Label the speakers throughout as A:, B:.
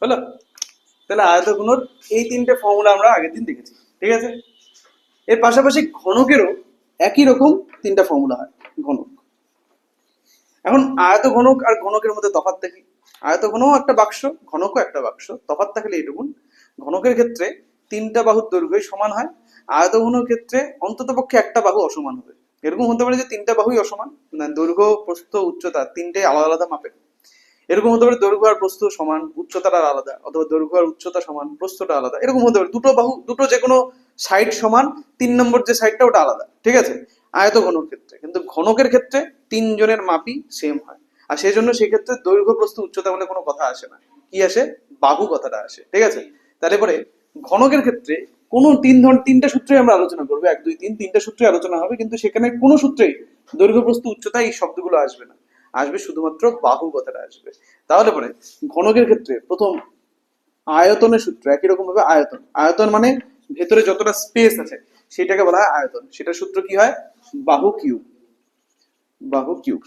A: হলো? তাহলে আয়তঘনর এই তিনটে ফর্মুলা আমরা আগের দিন দেখেছি, ঠিক আছে? এর পাশাপাশি ঘনকেরও একই রকম তিনটা ফর্মুলা হয়। ঘনক, এখন আয়ত ঘনক আর ঘনকের মধ্যে তফাৎ কি? আয়ত ঘনও একটা বাক্স, ঘনকও একটা বাক্স, তফাৎ থাকলে এইটুকুন, ঘনকের ক্ষেত্রে তিনটা বাহুর দৈর্ঘ্যই সমান হয়, আয়ত ঘনকের ক্ষেত্রে অন্তত পক্ষে একটা বাহু অসমান হবে। এরকম হতে পারে যে তিনটা বাহুই অসমান, না দৈর্ঘ্য প্রস্থ উচ্চতা তিনটে আলাদা আলাদা মাপের। এরকম হতে পারে দৈর্ঘ্য আর প্রস্থ সমান, উচ্চতাটা আলাদা, অথবা দৈর্ঘ্য আর উচ্চতা সমান, প্রস্থটা আলাদা। এরকম হতে পারে দুটো বাহু, দুটো যে কোনো সাইড সমান, 3 নম্বর যে সাইডটা ওটা আলাদা, ঠিক আছে? আয়ত ঘনকের ক্ষেত্রে, কিন্তু ঘনকের ক্ষেত্রে তিনজনের মাপই সেম হয়, আর সেই জন্য সেক্ষেত্রে দৈর্ঘ্য প্রস্থ উচ্চতা বলে কোনো কথা আসে না, কি আসে? বাহু কথাটা আসে, ঠিক আছে? তাহলে পরে ঘনকের ক্ষেত্রে কোনো তিনটা সূত্রে আমরা আলোচনা করবো, 1 2 3 তিনটা সূত্রে আলোচনা হবে, কিন্তু সেখানে কোনো সূত্রেই দৈর্ঘ্য প্রস্থ উচ্চতা এই শব্দগুলো আসবে না, আসবে শুধুমাত্র বাহু কথাটা আসবে। তাহলে পরে ঘনকের ক্ষেত্রে প্রথম আয়তনের সূত্র একই রকম ভাবে, আয়তন, আয়তন মানে ভেতরে যতটা স্পেস আছে সেটাকে বলা হয় আয়তন, সেটার সূত্র কি হয়? বাহু কিউব, বাহু কিউব।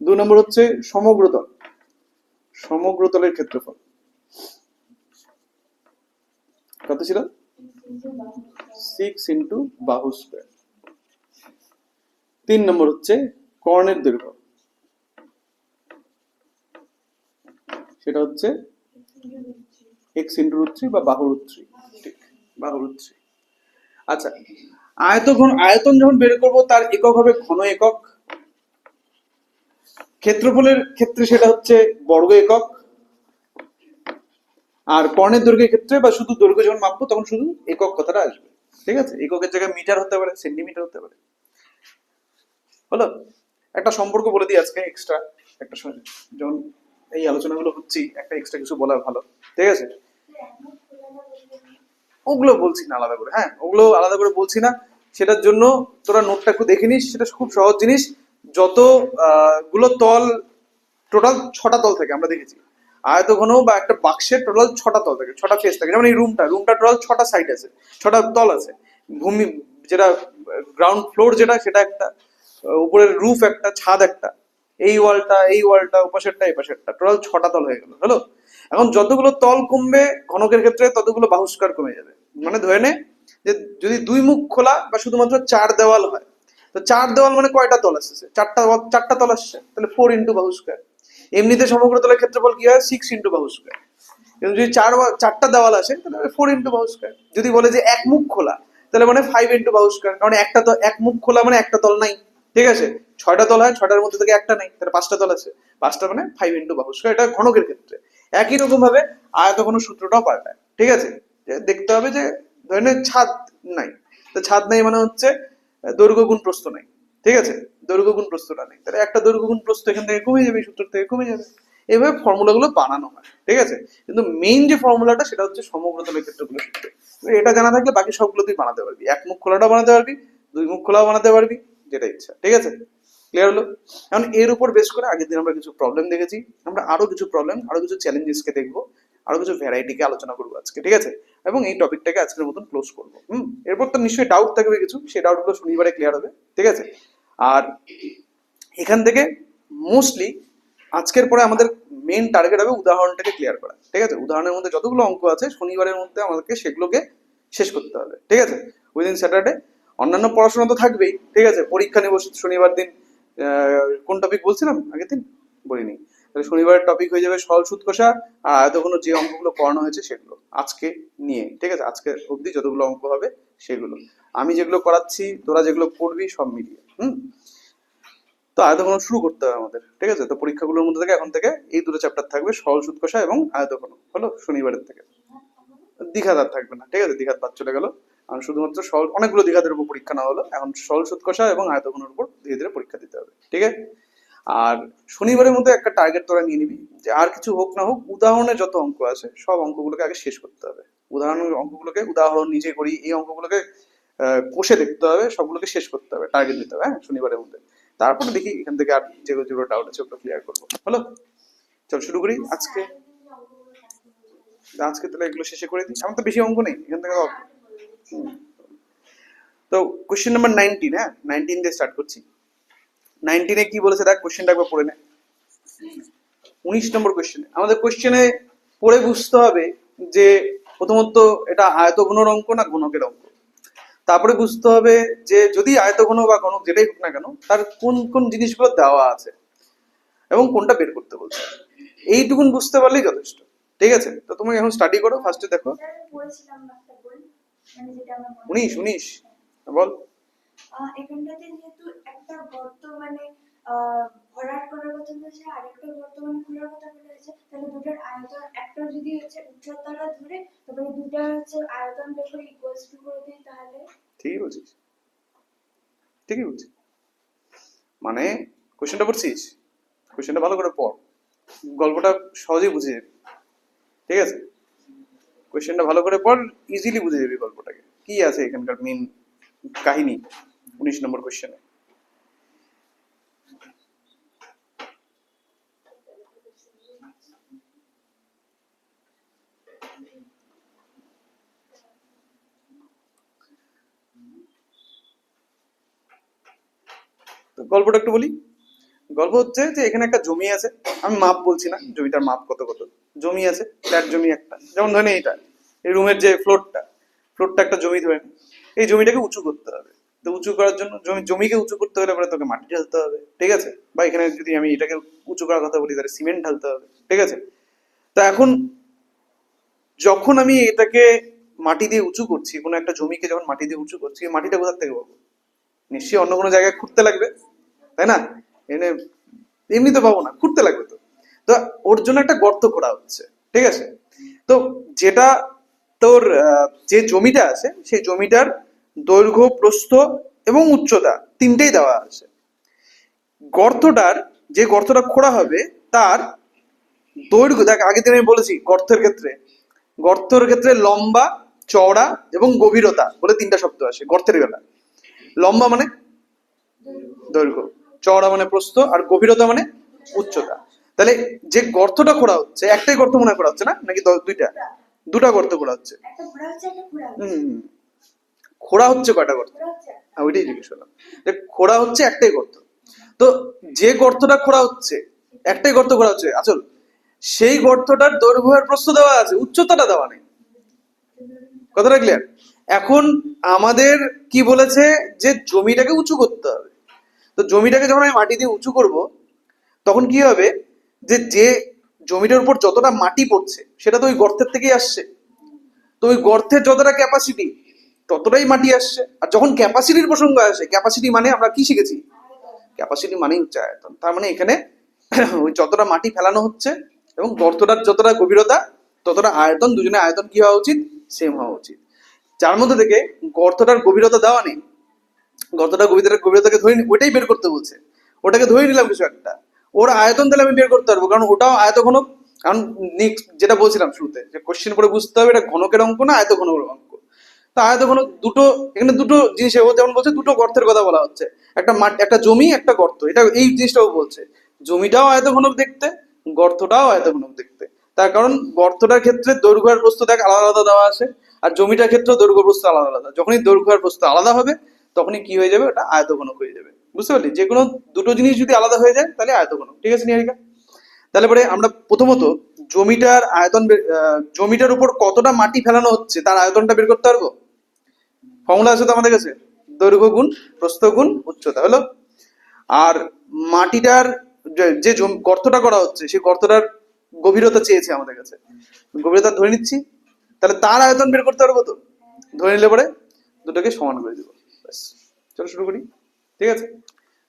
A: 2 নম্বর হচ্ছে সমগ্রতল, সমগ্রতলের ক্ষেত্রফল কত ছিল? 6 × বাহু স্কয়ার। 3 নম্বর হচ্ছে কর্ণের দৈর্ঘ্য, সেটা হচ্ছে x √3 বা বাহু √3, ঠিক, বাহু √3। আচ্ছা, আয়তন যখন বের করব তার একক হবে ঘন একক, ক্ষেত্রফলের ক্ষেত্রে সেটা হচ্ছে বর্গ একক, আর কর্ণের দৈর্ঘ্যের ক্ষেত্রে বা শুধু দৈর্ঘ্য যখন মাপবো তখন শুধু একক কথাটা আসবে, ঠিক আছে? এককের জায়গায় মিটার হতে পারে, সেন্টিমিটার হতে পারে। হলো? একটা সম্পর্ক বলে দিই আজকে এক্সট্রা, একটা যখন এই আলোচনাগুলো হচ্ছে একটা এক্সট্রা কিছু বলা ভালো, ঠিক আছে? ওগুলো বলছি না আলাদা করে, হ্যাঁ ওগুলো আলাদা করে বলছি না, সেটার জন্য তোরা নোটটা একটু দেখে নিস, সেটা খুব সহজ জিনিস। যত গুলো তল, টোটাল 6টা তল থাকে আমরা দেখেছি আয়তঘন বা একটা বাক্সের, টোটাল 6টা তল থাকে, 6টা ফেস থাকে। যেমন এই রুমটা টোটাল 6টা সাইড আছে, 6টা তল আছে। ভূমি যেটা গ্রাউন্ড ফ্লোর যেটা, সেটা একটা, উপরের রুফ একটা, ছাদ একটা, এই ওয়ালটা ওপাশেরটা এপাশেরটা, টোটাল 6টা তল হয়ে গেল। হলো? এখন যতগুলো তল কমবে ঘনকের ক্ষেত্রে ততগুলো বাহু স্কয়ার কমে যাবে। মানে ধরে নে যে যদি 2 মুখ খোলা বা শুধুমাত্র 4 দেওয়াল হয়, তো 4 দেওয়াল মানে কয়টা তল আসছে? চারটা তল আসছে, তাহলে 4 × বাহু স্কয়ার। এমনিতে সমগ্রতলের ক্ষেত্রফল কি হয়? 6 × বাহু স্কয়ার। কিন্তু যদি চারটা দেওয়াল আসে তাহলে 4 × বাহু স্কয়ার। যদি বলে যে এক মুখ খোলা, তাহলে মানে 5 × বাহু স্কয়ার, কারণ একটা তো এক মুখ খোলা মানে একটা তল নাই, ঠিক আছে? 6টা তল হয়, 6টার মধ্যে থেকে একটা নাই, তাহলে 5টা তল আছে, 5টা মানে 5 × বাহু স্কয়ার। এটা ঘনকের ক্ষেত্রে। একই রকম ভাবে আয়তঘন সূত্রটাও পাল্টায়, ঠিক আছে? দেখতে হবে যে ধরে নে ছাদ নাই, তো ছাদ নাই মানে হচ্ছে দৈর্ঘ্য গুণ প্রস্থ নাই, ঠিক আছে? দৈর্ঘ্য গুণ প্রস্থটা নেই, তাহলে একটা দৈর্ঘ্য গুণ প্রস্থ এখান থেকে কমে যাবে, সূত্র থেকে কমে যাবে। এইভাবে ফর্মুলাগুলো বানানো হয়, ঠিক আছে? কিন্তু মেইন যে ফর্মুলাটা সেটা হচ্ছে সমগ্রতলের ক্ষেত্রগুলো সূত্র। এটা জানা থাকলে বাকি সবগুলো তুই বানাতে পারবি, এক মুখ খোলাটাও বানাতে পারবি, 2 মুখ খোলাও বানাতে পারবি, যেটা ইচ্ছা, ঠিক আছে? ক্লিয়ার হলো? এখন এর উপর বেশ করে আগের দিন আমরা কিছু প্রবলেম দেখেছি, আমরা আরো কিছু প্রবলেম, আরো কিছু চ্যালেঞ্জেসকে দেখবো, আরো কিছু ভ্যারাইটিকে আলোচনা করবো আজকে, ঠিক আছে? এবং এই টপিকটাকে আজকের মতন ক্লোজ করবো। এরপর তো নিশ্চয়ই ডাউট থাকবে কিছু, সেই ডাউটগুলো শনিবারে ক্লিয়ার হবে, ঠিক আছে? আর এখান থেকে মোস্টলি আজকের পরে আমাদের মেন টার্গেট হবে উদাহরণটাকে ক্লিয়ার করা, ঠিক আছে? উদাহরণের মধ্যে যতগুলো অঙ্ক আছে শনিবারের মধ্যে আমাদেরকে সেগুলোকে শেষ করতে হবে, ঠিক আছে? Within Saturday. অন্যান্য পড়াশোনা তো থাকবেই, ঠিক আছে? পরীক্ষা নেব শনিবার দিন। কোন টপিক বলছিলাম আগের দিন? বলিনি। তাহলে শনিবারের টপিক হয়ে যাবে সরল সুদ কষা আর আয়তঘন, যে অঙ্কগুলো পড়ানো হয়েছে সেগুলো আজকে নিয়ে, ঠিক আছে? আজকে অবধি যতগুলো অঙ্ক হবে সেগুলো আমি যেগুলো করাচ্ছি, তোরা যেগুলো পড়বি সব মিলিয়ে। তো আয়তঘন শুরু করতে হবে আমাদের, ঠিক আছে? তো পরীক্ষাগুলোর মধ্যে থেকে এখন থেকে এই দুটো চ্যাপ্টার থাকবে, সরল সুদ কষা এবং আয়তঘন, হলো? শনিবারের থেকে দ্বিঘাত আর থাকবে না, ঠিক আছে? দ্বিঘাত বাদ চলে গেল। আর শুধুমাত্র সরল, অনেকগুলো দ্বিঘাতের উপর পরীক্ষা না হলো, এখন সরল সুদ কষা এবং আয়তঘনের উপর ধীরে ধীরে পরীক্ষা দিতে হবে, ঠিক আছে? আর শনিবারের মধ্যে একটা টার্গেট তোরা নিয়ে নিবি যে আর কিছু হোক না হোক উদাহরণে যত অঙ্ক আছে সব অঙ্কগুলোকে আগে শেষ করতে হবে। উদাহরণের অঙ্কগুলোকে উদাহরণ নিজে করি, এই অঙ্কগুলোকে কষে দেখতে হবে, সবগুলোকে শেষ করতে হবে, টার্গেট দিতে হবে, হ্যাঁ, শনিবারের মধ্যে। তারপরে দেখি এখান থেকে আর যেগুলো যেগুলো ডাউট আছে ওগুলো ক্লিয়ার করবো, হলো? চল শুরু করি আজকে। আজকে তাহলে এগুলো শেষে করে দিই, আমার তো বেশি অঙ্ক নেই এখান থেকে। তো কোশ্চেন নাম্বার 19, হ্যাঁ 19 দিয়ে স্টার্ট করছি। 19-এ কি বলেছে দেখ, কোশ্চেনটা একবার পড়ে নে। 19 নম্বর কোশ্চেনে আমাদের কোশ্চেনে পড়ে বুঝতে হবে যে প্রথমত এটা আয়তঘনর অঙ্ক না ঘনকের অঙ্ক। তারপরে বুঝতে হবে যে যদি আয়তঘন বা ঘনক যেটাই হোক না কেন তার কোন কোন জিনিসগুলো দেওয়া আছে এবং কোনটা বের করতে বলছে, এইটুকুন বুঝতে পারলেই যথেষ্ট। ঠিক আছে, তো তুমি এখন স্টাডি করো। ফার্স্টে দেখো 19 বল।
B: এখানটাতে যেহেতু একটা গর্ত মানে ভরাট করার কথা বলেছে, আরেকটা গর্ত মানে খোলার কথা বলেছে, তাহলে দুটার আয়তন একটা যদি হচ্ছে উচ্চতাটা ধরে তারপরে দুটা হচ্ছে আয়তন বের করে ইকুয়ালস টু করে দিই, তাহলে
A: ঠিকই বলছিস, ঠিকই বলছিস। মানে কোশ্চেনটা পড়ছিস, কোশ্চেনটা ভালো করে পড়, গল্পটা সহজেই বুঝে যাবি। ঠিক আছে, কোশ্চেনটা ভালো করে পড়, ইজিলি বুঝে যাবি গল্পটাকে কি আছে এখানকার মেন কাহিনী 19 নম্বর কোশ্চেনে। তো গল্পটা একটু বলি। গল্প হচ্ছে যে এখানে একটা জমি আছে, আমি মাপ বলছি না, জমিটার মাপ কত কত জমি আছে, ফ্ল্যাট জমি একটা, যেমন ধরেন এইটা, এই রুমের যে ফ্লোরটা, ফ্লোরটা একটা জমি ধরে নে। এই জমিটাকে উঁচু করতে হবে। তো উঁচু করার জন্য জমিকে উঁচু করতে হলে পরে তোকে মাটি ঢালতে হবে। ঠিক আছে, বা এখানে যদি আমি এটাকে উঁচু করার কথা বলি তাহলে সিমেন্ট ঢালতে হবে। ঠিক আছে, তো এখন যখন আমি এটাকে মাটি দিয়ে উঁচু করছি, কোনো একটা জমিকে যখন মাটি দিয়ে উঁচু করছি, এই মাটিটা কোথা থেকে পাবো? নিশ্চয়ই অন্য কোনো জায়গায় খুঁড়তে লাগবে, তাই না? এনে এমনি তো পাবো না, খুঁড়তে লাগবে তো। তো ওর জন্য একটা গর্ত করা হচ্ছে। ঠিক আছে, তো যেটা তোর যে জমিটা আছে সেই জমিটার দৈর্ঘ্য, প্রস্থ এবং উচ্চতা তিনটেই দেওয়া আছে। গর্তটার, যে গর্তটা খোঁড়া হবে তার দৈর্ঘ্য, দেখ আগের দিন আমি বলেছি গর্তের ক্ষেত্রে লম্বা, চওড়া এবং গভীরতা বলে তিনটা শব্দ আসে গর্তের বেলা। লম্বা মানে দৈর্ঘ্য, চওড়া মানে প্রস্থ, আর গভীরতা মানে উচ্চতা। তাহলে যে গর্তটা খোঁড়া হচ্ছে, একটাই গর্ত মনে করা হচ্ছে না নাকি দুইটা? দুটা গর্ত খোঁড়া হচ্ছে।
B: একটা ঘোরা হচ্ছে একটা ঘোরা হচ্ছে
A: হম, খোঁড়া হচ্ছে কয়টা গর্ত?
B: ঘোরা হচ্ছে
A: ওইটাই জিজ্ঞেস করলাম, যে খোঁড়া হচ্ছে একটাই গর্ত। তো যে গর্তটা খোঁড়া হচ্ছে, একটাই গর্ত খোঁড়া হচ্ছে আসল, সেই গর্তটার দৈর্ঘ্য আর প্রস্থ দেওয়া আছে, উচ্চতাটা দেওয়া নেই। কথাটা ক্লিয়ার? এখন আমাদের কি বলেছে যে জমিটাকে উঁচু করতে হবে। তো জমিটাকে যখন আমি মাটি দিয়ে উঁচু করব তখন কি হবে, যে যে জমিটার উপর যতটা মাটি পড়ছে সেটা তো ওই গর্তের থেকেই আসছে। তো ওই গর্তের যতটা ক্যাপাসিটি ততটাই মাটি আসছে। আর যখন ক্যাপাসিটির প্রসঙ্গ আসে, ক্যাপাসিটি মানে আমরা কি শিখেছি? ক্যাপাসিটি মানেই হচ্ছে আয়তন। তার মানে এখানে ওই যতটা মাটি ফেলানো হচ্ছে এবং গর্তটার যতটা গভীরতা ততটা আয়তন, দুজনে আয়তন কি হওয়া উচিত? সেম হওয়া উচিত। যার মধ্যে থেকে গর্তটার গভীরতা দেওয়া নেই, গর্তটার গভীরতাকে ধরে ওইটাই বের করতে বলছে, ওটাকে ধরে নিলাম কিছু একটা, ওর আয়তন তাহলে আমি বের করতে পারবো, কারণ ওটাও আয়তঘনক। কারণ নেক্সট যেটা বলছিলাম শুরুতে, যে কোশ্চেন পরে বুঝতে হবে এটা ঘনকের অঙ্ক না আয়তঘনকের অঙ্ক। তা আয়তঘনক দুটো, এখানে দুটো জিনিস, ও যেমন বলছে দুটো গর্তের কথা বলা হচ্ছে, একটা মাটি, একটা জমি, একটা গর্ত, এটা এই জিনিসটাও বলছে। জমিটাও আয়তঘনক দেখতে, গর্তটাও আয়তঘনক দেখতে। তার কারণ গর্তটার ক্ষেত্রে দৈর্ঘ্য আর প্রস্থ দেখ আলাদা আলাদা দেওয়া আছে, আর জমিটার ক্ষেত্রে দৈর্ঘ্য প্রস্থ আলাদা আলাদা। যখনই দৈর্ঘ্য আর প্রস্থ আলাদা হবে তখনই কি হয়ে যাবে, ওটা আয়তঘনক হয়ে যাবে। বুঝতে পারলি? যে কোনো দুটো জিনিস যদি আলাদা হয়ে যায় তাহলে আয়তঘনক। ঠিক আছে নিহারিকা? তাহলে পরে আমরা প্রথমত জমিটার আয়তন জমিটার উপর কতটা মাটি ফেলানো হচ্ছে তার আয়তনটা বের করতে পারবো। ফর্মুলা আছে তো আমাদের কাছে, দৈর্ঘ্য গুণ প্রস্থ গুণ উচ্চতা, হলো। আর মাটিটার যে গর্তটা করা হচ্ছে সেই গর্তটার গভীরতা চেয়েছে আমাদের কাছে, গভীরতা ধরে নিচ্ছি, তাহলে তার আয়তন বের করতে পারবো তো। ধরে নিলে পরে দুটোকে সমান করে দিব। ব্যাস, চলো শুরু করি। ঠিক আছে,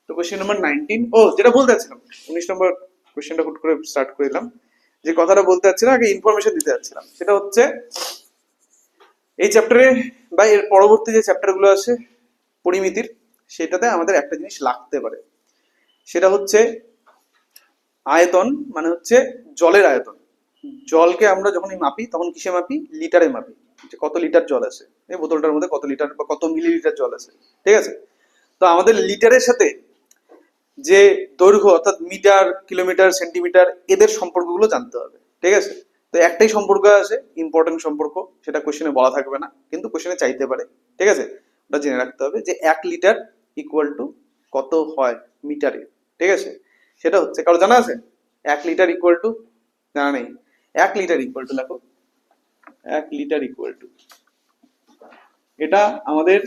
A: তো কোশ্চেন নাম্বার 19, ও যেটা বলতে চাচ্ছিলাম 19 নম্বর কোশ্চেনটা হুট করে স্টার্ট করে দিলাম। যে কথাটা বলতে চাচ্ছিলাম, আগে ইনফরমেশন দিতে চাচ্ছিলাম, সেটা হচ্ছে এই চ্যাপ্টারে বা এর পরবর্তী যে চ্যাপ্টার গুলো আছে পরিমিতির, সেটাতে আমাদের একটা জিনিস লাগতে পারে, সেটা হচ্ছে আয়তন, মানে হচ্ছে জলের আয়তন। জলকে আমরা যখনই মাপি তখন কিসে মাপি? লিটারে মাপি, যে কত লিটার জল আছে এই বোতলটার মধ্যে, কত লিটার বা কত মিলিলিটার জল আছে। ঠিক আছে, তো আমাদের লিটারের সাথে যে দৈর্ঘ্য অর্থাৎ মিটার, কিলোমিটার, সেন্টিমিটার, এদের সম্পর্কগুলো জানতে হবে। ঠিক আছে, তো একটাই সম্পর্ক আছে, ইম্পর্টেন্ট সম্পর্ক, সেটা কোশ্চেনে বলা থাকবে না কিন্তু কোশ্চেনে চাইতে পারে। ঠিক আছে, ওটা জেনে রাখতে হবে যে 1 লিটার ইকুয়াল টু কত হয় মিটারে। ঠিক আছে, সেটা হচ্ছে, কারো জানা আছে 1 লিটার ইকুয়াল টু? জানা নেই। 1 লিটার ইকুয়াল টু, দেখো 1 লিটার ইকুয়াল টু, এটা আমাদের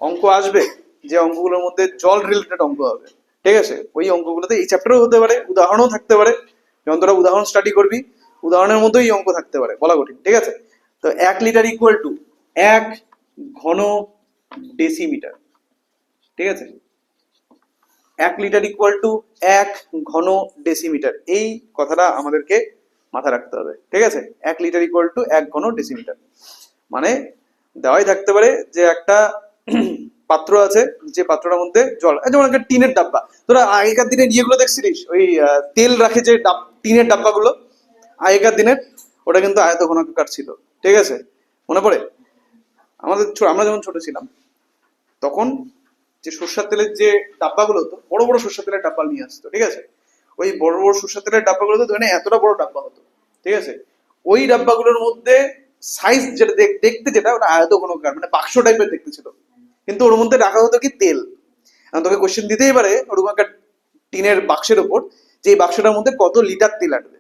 A: অঙ্ক আসবে যে অঙ্কগুলোর মধ্যে জল রিলেটেড অঙ্ক হবে, ঠিক আছে? ওই অঙ্কগুলোতে এই চ্যাপ্টারও হতে পারে, উদাহরণও থাকতে পারে, যখন তোরা উদাহরণ স্টাডি করবি উদাহরণের মধ্যেই এই অঙ্ক থাকতে পারে, বলা কঠিন, ঠিক আছে? তো 1 লিটার ইকুয়াল টু 1 ঘন ডেসিমিটার, ঠিক আছে? 1 লিটার ইকুয়াল টু 1 ঘন ডেসিমিটার, এই কথাটা আমাদেরকে মাথায় রাখতে হবে, ঠিক আছে? 1 লিটার ইকুয়াল টু 1 ঘন ডেসিমিটার, মানে দেওয়াই থাকতে পারে যে একটা পাত্র আছে, যে পাত্রটার মধ্যে জল, যেমন একটা টিনের ডাব্বা, তোরা আগেকার দিনের ইয়েগুলো দেখছিলিস, ওই তেল রাখে যে টিনের ডাব্বাগুলো, আগেকার দিনের, ওটা কিন্তু আয়ত ঘনাকার ছিল, ঠিক আছে? মনে পড়ে আমাদের আমরা যখন ছোট ছিলাম তখন যে সরষের তেলের যে ডাব্বাগুলো হতো, বড় বড় সরষের তেলের ডাব্বা নিয়ে আসতো, ঠিক আছে? ওই বড় বড় সরষের তেলের ডাব্বাগুলো তো ধরে নে এতটা বড় ডাব্বা হতো, ঠিক আছে? ওই ডাব্বাগুলোর মধ্যে সাইজ যেটা দেখতে, যেটা ওটা আয়ত ঘনকার, মানে বাক্স টাইপের দেখতে ছিল, কিন্তু ওর মধ্যে রাখা হতো কি তেল। তোকে কোশ্চেন দিতেই পারে ওরকম একটা টিনের বাক্সের ওপর, যে এই বাক্সটার মধ্যে কত লিটার তেল আটবে,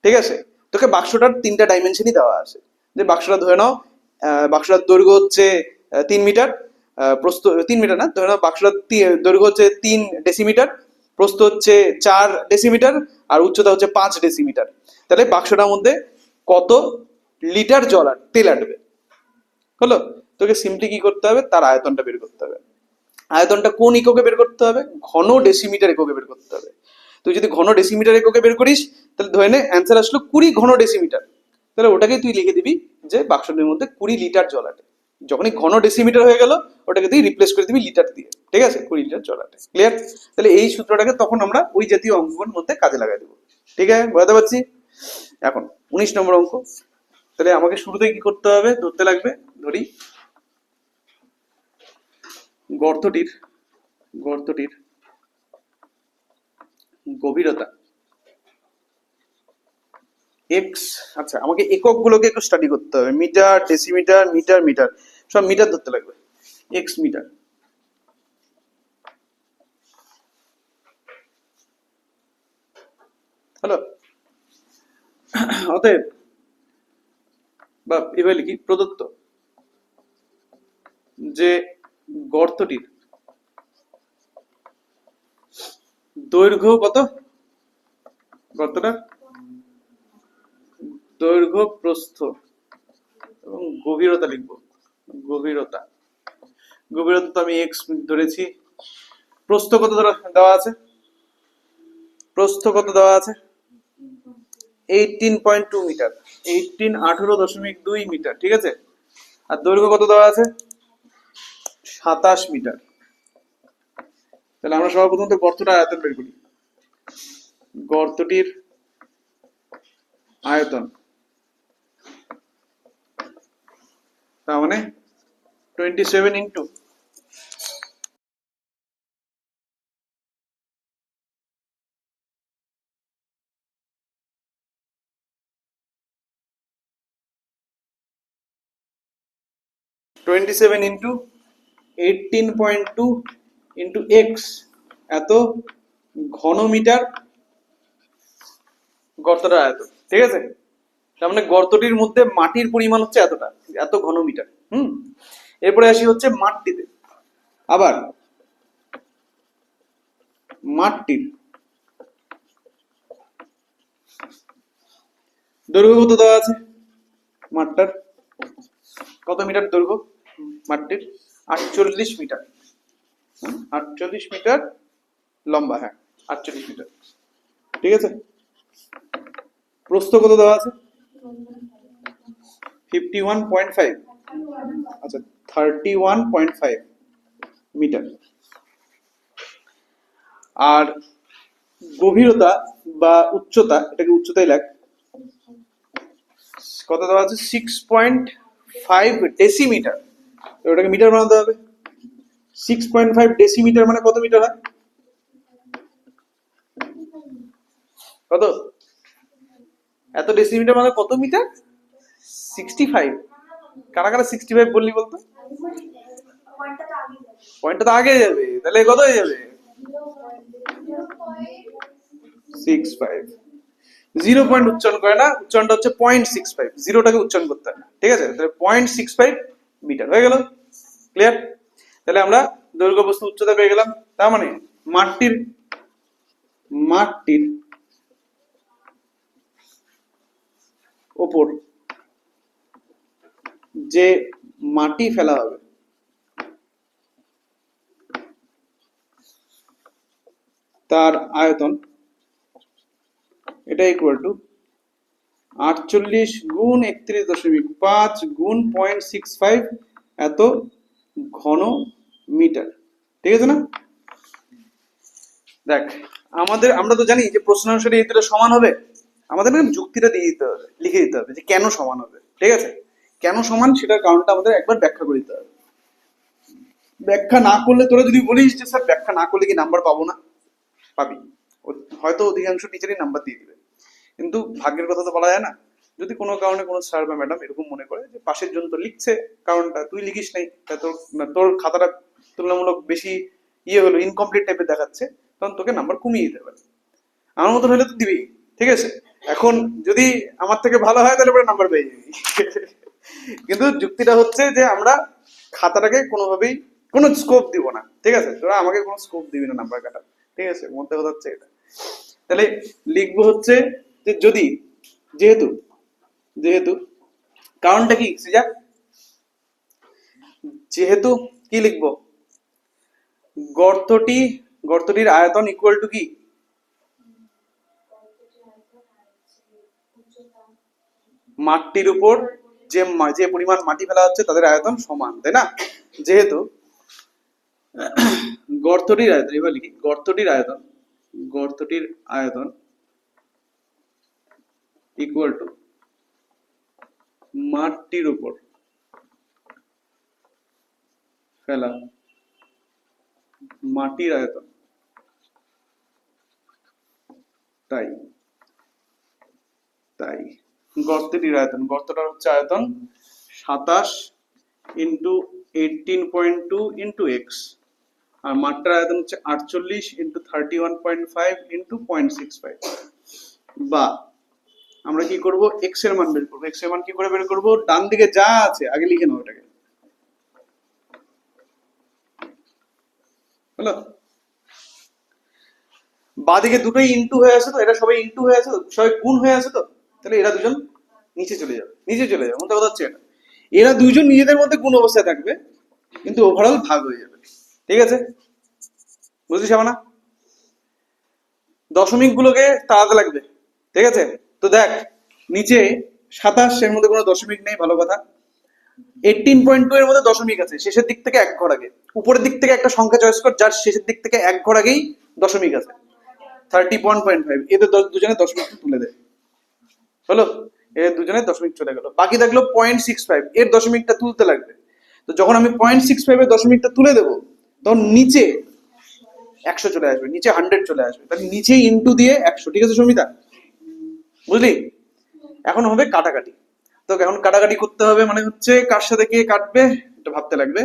A: ঠিক আছে? তোকে বাক্সটার 3টা ডাইমেনশনই দেওয়া আছে, যে বাক্সটা ধরে নাও বাক্সটার দৈর্ঘ্য হচ্ছে 3 মিটার, প্রস্থ 3 মিটার না, ধরে নাও বাক্সটার দৈর্ঘ্য হচ্ছে 3 ডেসিমিটার, প্রস্থ হচ্ছে 4 ডেসিমিটার, আর উচ্চতা হচ্ছে 5 ডেসিমিটার। তাহলে বাক্সটার মধ্যে কত লিটার জল তেল আটবে, হলো? তোকে সিম্পলি কি করতে হবে, তার আয়তনটা বের করতে হবে। আয়তনটা কোন এককে বের করতে হবে, ঘন ডেসিমিটার এককে বের করতে হবে। তুই যদি ঘন ডেসিমিটার এককে বের করিস তাহলে ধরে নে অ্যান্সার আসলো 20 ঘন ডেসিমিটার, তাহলে ওটাকে তুই লিখে দিবি যে বাক্সটির মধ্যে 20 লিটার জল আটে। যখনই ঘন ডেসিমিটার হয়ে গেল ওটাকে তুই রিপ্লেস করে দিবি লিটার দিয়ে, ঠিক আছে? 20 লিটার জল আটে, ক্লিয়ার? তাহলে এই সূত্রটাকে তখন আমরা ওই জাতীয় অঙ্কগুলোর মধ্যে কাজে লাগাই দেবো, ঠিক আছে? বোঝাতে পারছি? এখন 19 নম্বর অঙ্ক। তাহলে আমাকে শুরুতে কি করতে হবে, ধরতে লাগবে, ধরি গর্তটির গভীরতা এক্স। আচ্ছা, আমাকে একক গুলোকে একটু স্টাডি করতে হবে, মিটার, ডেসিমিটার, মিটার, মিটার, সব মিটার ধরতে লাগবে, এক্স মিটার। হ্যালো, অতএব বা এভাবে লিখি, প্রদত্ত যে গর্তটির দৈর্ঘ্য কত, গর্তটা দৈর্ঘ্য, প্রস্থ এবং গভীরতা লিখবো, গভীরতা তো আমি এক্স ধরেছি। প্রস্থ কত দেওয়া আছে, প্রস্থ কত দেওয়া আছে, 18.2 মিটার, 18.2 মিটার, ঠিক আছে? আর দৈর্ঘ্য কত দেওয়া আছে, 27 মিটার। তাহলে আমরা সর্বপ্রথম তো গর্তটা আয়তন বের করি, গর্তটির আয়তন, তার মানে 27 ইন্টু 18.2 ইন্টু এক্স, এত ঘন মিটার গর্তটার আয়তন, ঠিক আছে? তার মানে গর্তটির মধ্যে মাটির পরিমাণ হচ্ছে এতটা, এত ঘন মিটার। এরপরে আসি হচ্ছে মাঠটিতে, আবার মাঠটির দৈর্ঘ্য কত দেওয়া আছে, মাঠটার কত মিটার দৈর্ঘ্য, মাঠটির 48 মিটার, 48 মিটার লম্বা, হ্যাঁ 48 মিটার, ঠিক আছে? প্রস্থ কত দেওয়া আছে, 51.5, আচ্ছা 31.5 মিটার। আর গভীরতা বা উচ্চতা, এটাকে উচ্চতাই লাগ, কত দেওয়া আছে, 6.5 ডেসিমিটার, ওটাকে মিটার বানাতে হবে। 6.5 ডেসিমিটার মানে কত মিটার হয়, কত, এত ডেসিমিটার মানে কত মিটার, 65। কারা কারা 65 বললি বলতো, পয়েন্টটা তো আগে যাবে, তাহলে কত হয়ে যাবে, 65। 0 পয়েন্ট উচ্চারণ করে না, উচ্চারণটা হচ্ছে 0.65, জিরোটাকে উচ্চারণ করতে হয় না, ঠিক আছে? তাহলে 0.65 মিটার হয়ে গেল। ক্লিয়ার? তাহলে আমরা দৈর্ঘ্য বস্তু উচ্চতা পেয়ে গেলাম। তার মানে মাঠটির ওপর যে মাটি ফেলা হবে তার আয়তন এটা ইকুয়াল টু 48 গুণ 31.5 গুণ 0.65 এত ঘন মিটার, ঠিক আছে না? দেখ, আমরা তো জানি যে প্রশ্ন অনুসারে এই দুটো সমান হবে, আমাদের যুক্তিটা দিয়ে দিতে হবে, লিখে দিতে হবে যে কেন সমান হবে, ঠিক আছে? কেন সমান সেটার কারণটা আমাদের একবার ব্যাখ্যা করে দিতে হবে। ব্যাখ্যা না করলে, তোরা যদি বলিস যে স্যার ব্যাখ্যা না করলে কি নাম্বার পাবো না, পাবি। হয়তো অধিকাংশ টিচারই নাম্বার দিয়ে দিবে, কিন্তু ভাগ্যের কথা তো বলা যায় না। যদি কোনো কারণে কোনো স্যার বা ম্যাডাম এরকম মনে করে যে পাশের জন তো লিখছে, কারণটা তুই লিখিস নাই, তোর খাতাটা তুলনামূলক বেশি হলো, ইনকমপ্লিট টাইপের দেখাচ্ছে, তখন তোকে নাম্বার কমিয়ে দিতে পারে। আমার মতন হলে তো দিবি, ঠিক আছে? এখন যদি আমার থেকে ভালো হয় তাহলে পরে নাম্বার পেয়ে যাবি। কিন্তু যুক্তিটা হচ্ছে যে আমরা খাতাটাকে কোনোভাবেই কোনো স্কোপ দিব না, ঠিক আছে? তোরা আমাকে কোনো স্কোপ দিবি না নাম্বার কাটা, ঠিক আছে? মধ্যে কথা হচ্ছে এটা। তাহলে লিখবো হচ্ছে যে যদি, যেহেতু কারণটা কি সিজা, যেহেতু কি লিখবো, গর্তটির আয়তন ইকুয়াল টু কি, মাটির উপর যে পরিমাণ মাটি ফেলা হচ্ছে তাদের আয়তন সমান, তাই না? যেহেতু গর্তটির আয়তন, এবার লিখি গর্তটির আয়তন ইকুয়াল টু মাটির উপর ফেলা মাটির আয়তন, তাই গর্তটার হচ্ছে আয়তন 27 ইন্টু 18.2 ইন্টু এক্স, আর মাঠটার আয়তন হচ্ছে 48 ইন্টু 31.5 ইন্টু 0.65। বা আমরা কি করব, এক্স এর মান বের করবো। এক্স এর মান কি করে বের করবো, ডান দিকে যা আছে আগে লিখে নাও এটাকে, হলো? বাদিকে দুটোই ইনটু হয়ে আছে তো, এটা সবাই ইনটু হয়ে আছে তো, সবাই গুণ হয়ে আছে তো, তাহলে এরা দুজন নিচে চলে যাবে, মতো কথা হচ্ছে এটা। এরা দুইজন নিজেদের মধ্যে গুণ অবস্থায় থাকবে, কিন্তু ওভারঅল ভাগ হয়ে যাবে, ঠিক আছে? বুঝলিস না? দশমিক গুলোকে তাড়াতে লাগবে, ঠিক আছে? তো দেখ, নিচে 27 এর মধ্যে কোনো দশমিক নেই, ভালো কথা। 18.2 এর মধ্যে দশমিক আছে, শেষের দিক থেকে এক ঘর আগে। উপরের দিক থেকে একটা সংখ্যা চয়েস কর যার শেষের দিক থেকে এক ঘর আগেই দশমিক আছে। 31.5, এদের দুজনে দশমিক তুলে দেয়, হলো? এর দুজনের দশমিক চলে গেল, বাকি থাকলো 0.65, এর দশমিকটা তুলতে লাগবে। তো যখন আমি 0.65 এর দশমিকটা তুলে দেবো, তখন নিচে 100 চলে আসবে, নিচে 100 চলে আসবে, তাহলে নিচে ইনটু দিয়ে 100, ঠিক আছে সমিতা? বুঝলি? এখন হবে কাটাকাটি। তো এখন কাটাকাটি করতে হবে, মানে হচ্ছে কার সাথে কে কাটবে এটা ভাবতে লাগবে।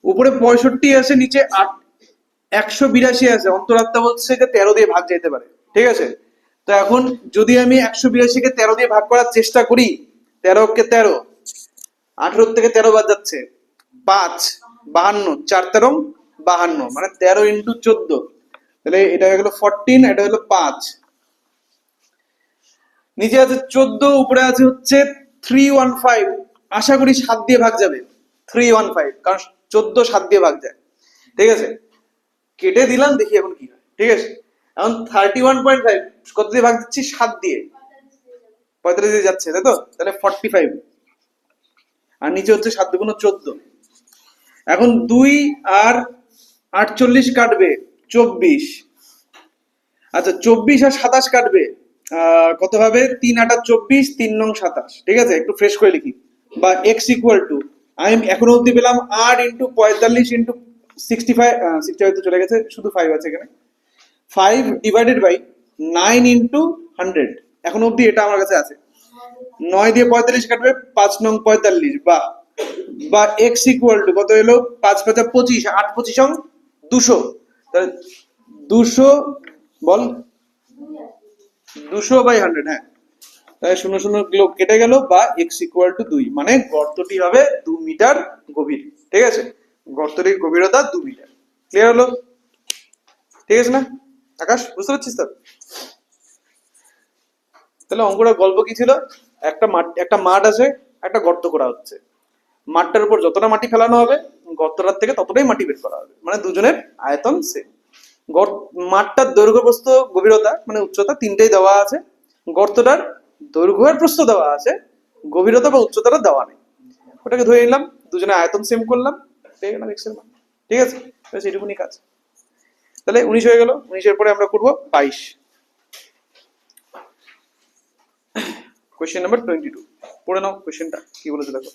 A: উপরে 65 আছে, নিচে 182 আছে, অন্তরাত্মা বলছে যে 13 দিয়ে ভাগ যেতে পারে, ঠিক আছে? তো এখন যদি আমি 182 কে 13 দিয়ে ভাগ করার চেষ্টা করি, 13 কে 13, 18 থেকে 13 বাদ যাচ্ছে, 5, 52, 4 13 52, মানে 13 ইন্টু 14, তাহলে এটা হয়ে গেল 14, এটা হলো 5। নিচে আছে 14, উপরে আছে হচ্ছে 315, আশা করি 7 দিয়ে ভাগ যাবে, 315, কারণ 14 7 দিয়ে ভাগ যায়, ঠিক আছে? কেটে দিলাম, দেখি এখন কি হয়, ঠিক আছে? এখন 31.5 কত দিয়ে ভাগ দিচ্ছি, 7 দিয়ে, 45 দিয়ে যাচ্ছে, তাই তো? তাহলে 45, আর নিচে হচ্ছে 7 দুগুণ 14। এখন 2 আর 48 কাটবে 24, আচ্ছা 24 আর 27 কাটবে, কত হবে, 3 8 24, 3 9 27, ঠিক আছে? একটু ফ্রেশ করে লিখি। বা এক্স ইকুয়াল টু, আমি এখনো অব্দি পেলাম 8 ইন্টু 45 ইন্টু 65 তো চলে গেছে, শুধু 5 আছে এখানে, 5 ডিভাইডেড বাই 9 ইন্টু 100, এখন অব্দি এটা আমার কাছে আছে। 9 দিয়ে 45 কাটবে, 5 নং 45, বা এক্স ইকুয়াল টু কত এলো, 5 5 25, 8 25 200, তাহলে 200 বল 200/100, হ্যাঁ, তাহলে 0 কিলো কেটে গেল, বা x ইকুয়াল টু 2, মানে গর্তটি হবে 2 মিটার গভীর। ঠিক আছে, গর্তটির গভীরতা 2 মিটার। ক্লিয়ার হলো? ঠিক আছে না আকাশ, বুঝতে পারছিস তো? তাহলে অঙ্কটার গল্প কি ছিল? একটা মাঠ আছে, একটা গর্ত করা হচ্ছে। মাঠটার উপর যতটা মাটি ফেলানো হবে, গর্তটার থেকে ততটাই মাটি বের করা হবে, মানে দুজনের আয়তন সেম। মাঠটার দৈর্ঘ্য প্রস্থ গভীরতা মানে উচ্চতা তিনটেই দেওয়া আছে, গর্তটার দৈর্ঘ্য আর প্রস্থ দেওয়া আছে, গভীরতা বা উচ্চতাটা দেওয়া নেই। ওটাকে ধরে নিলাম, দুজনের আয়তন সেম করলাম, পেয়ে গেলাম এক্স এর মান। ঠিক আছে, ব্যাস এইটুকুনি কাজ। তাহলে 19 হয়ে গেল। 19-এর পরে আমরা করবো 22। কোয়েশ্চেন নাম্বার 22, পড়ে নাও কোয়েশ্চেনটা কি বলেছে দেখো।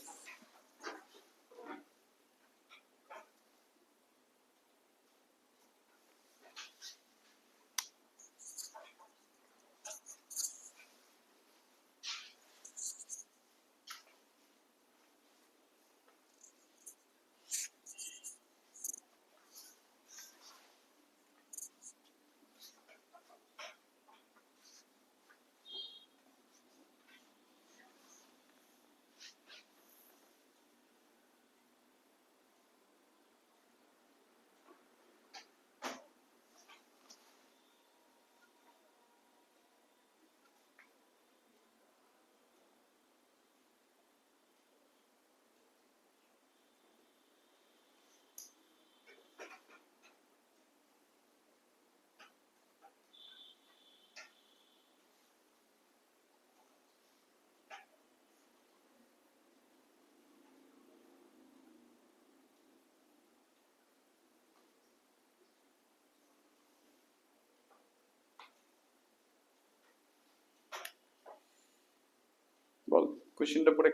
A: বল কোয়েশ্চেনটা পড়ে।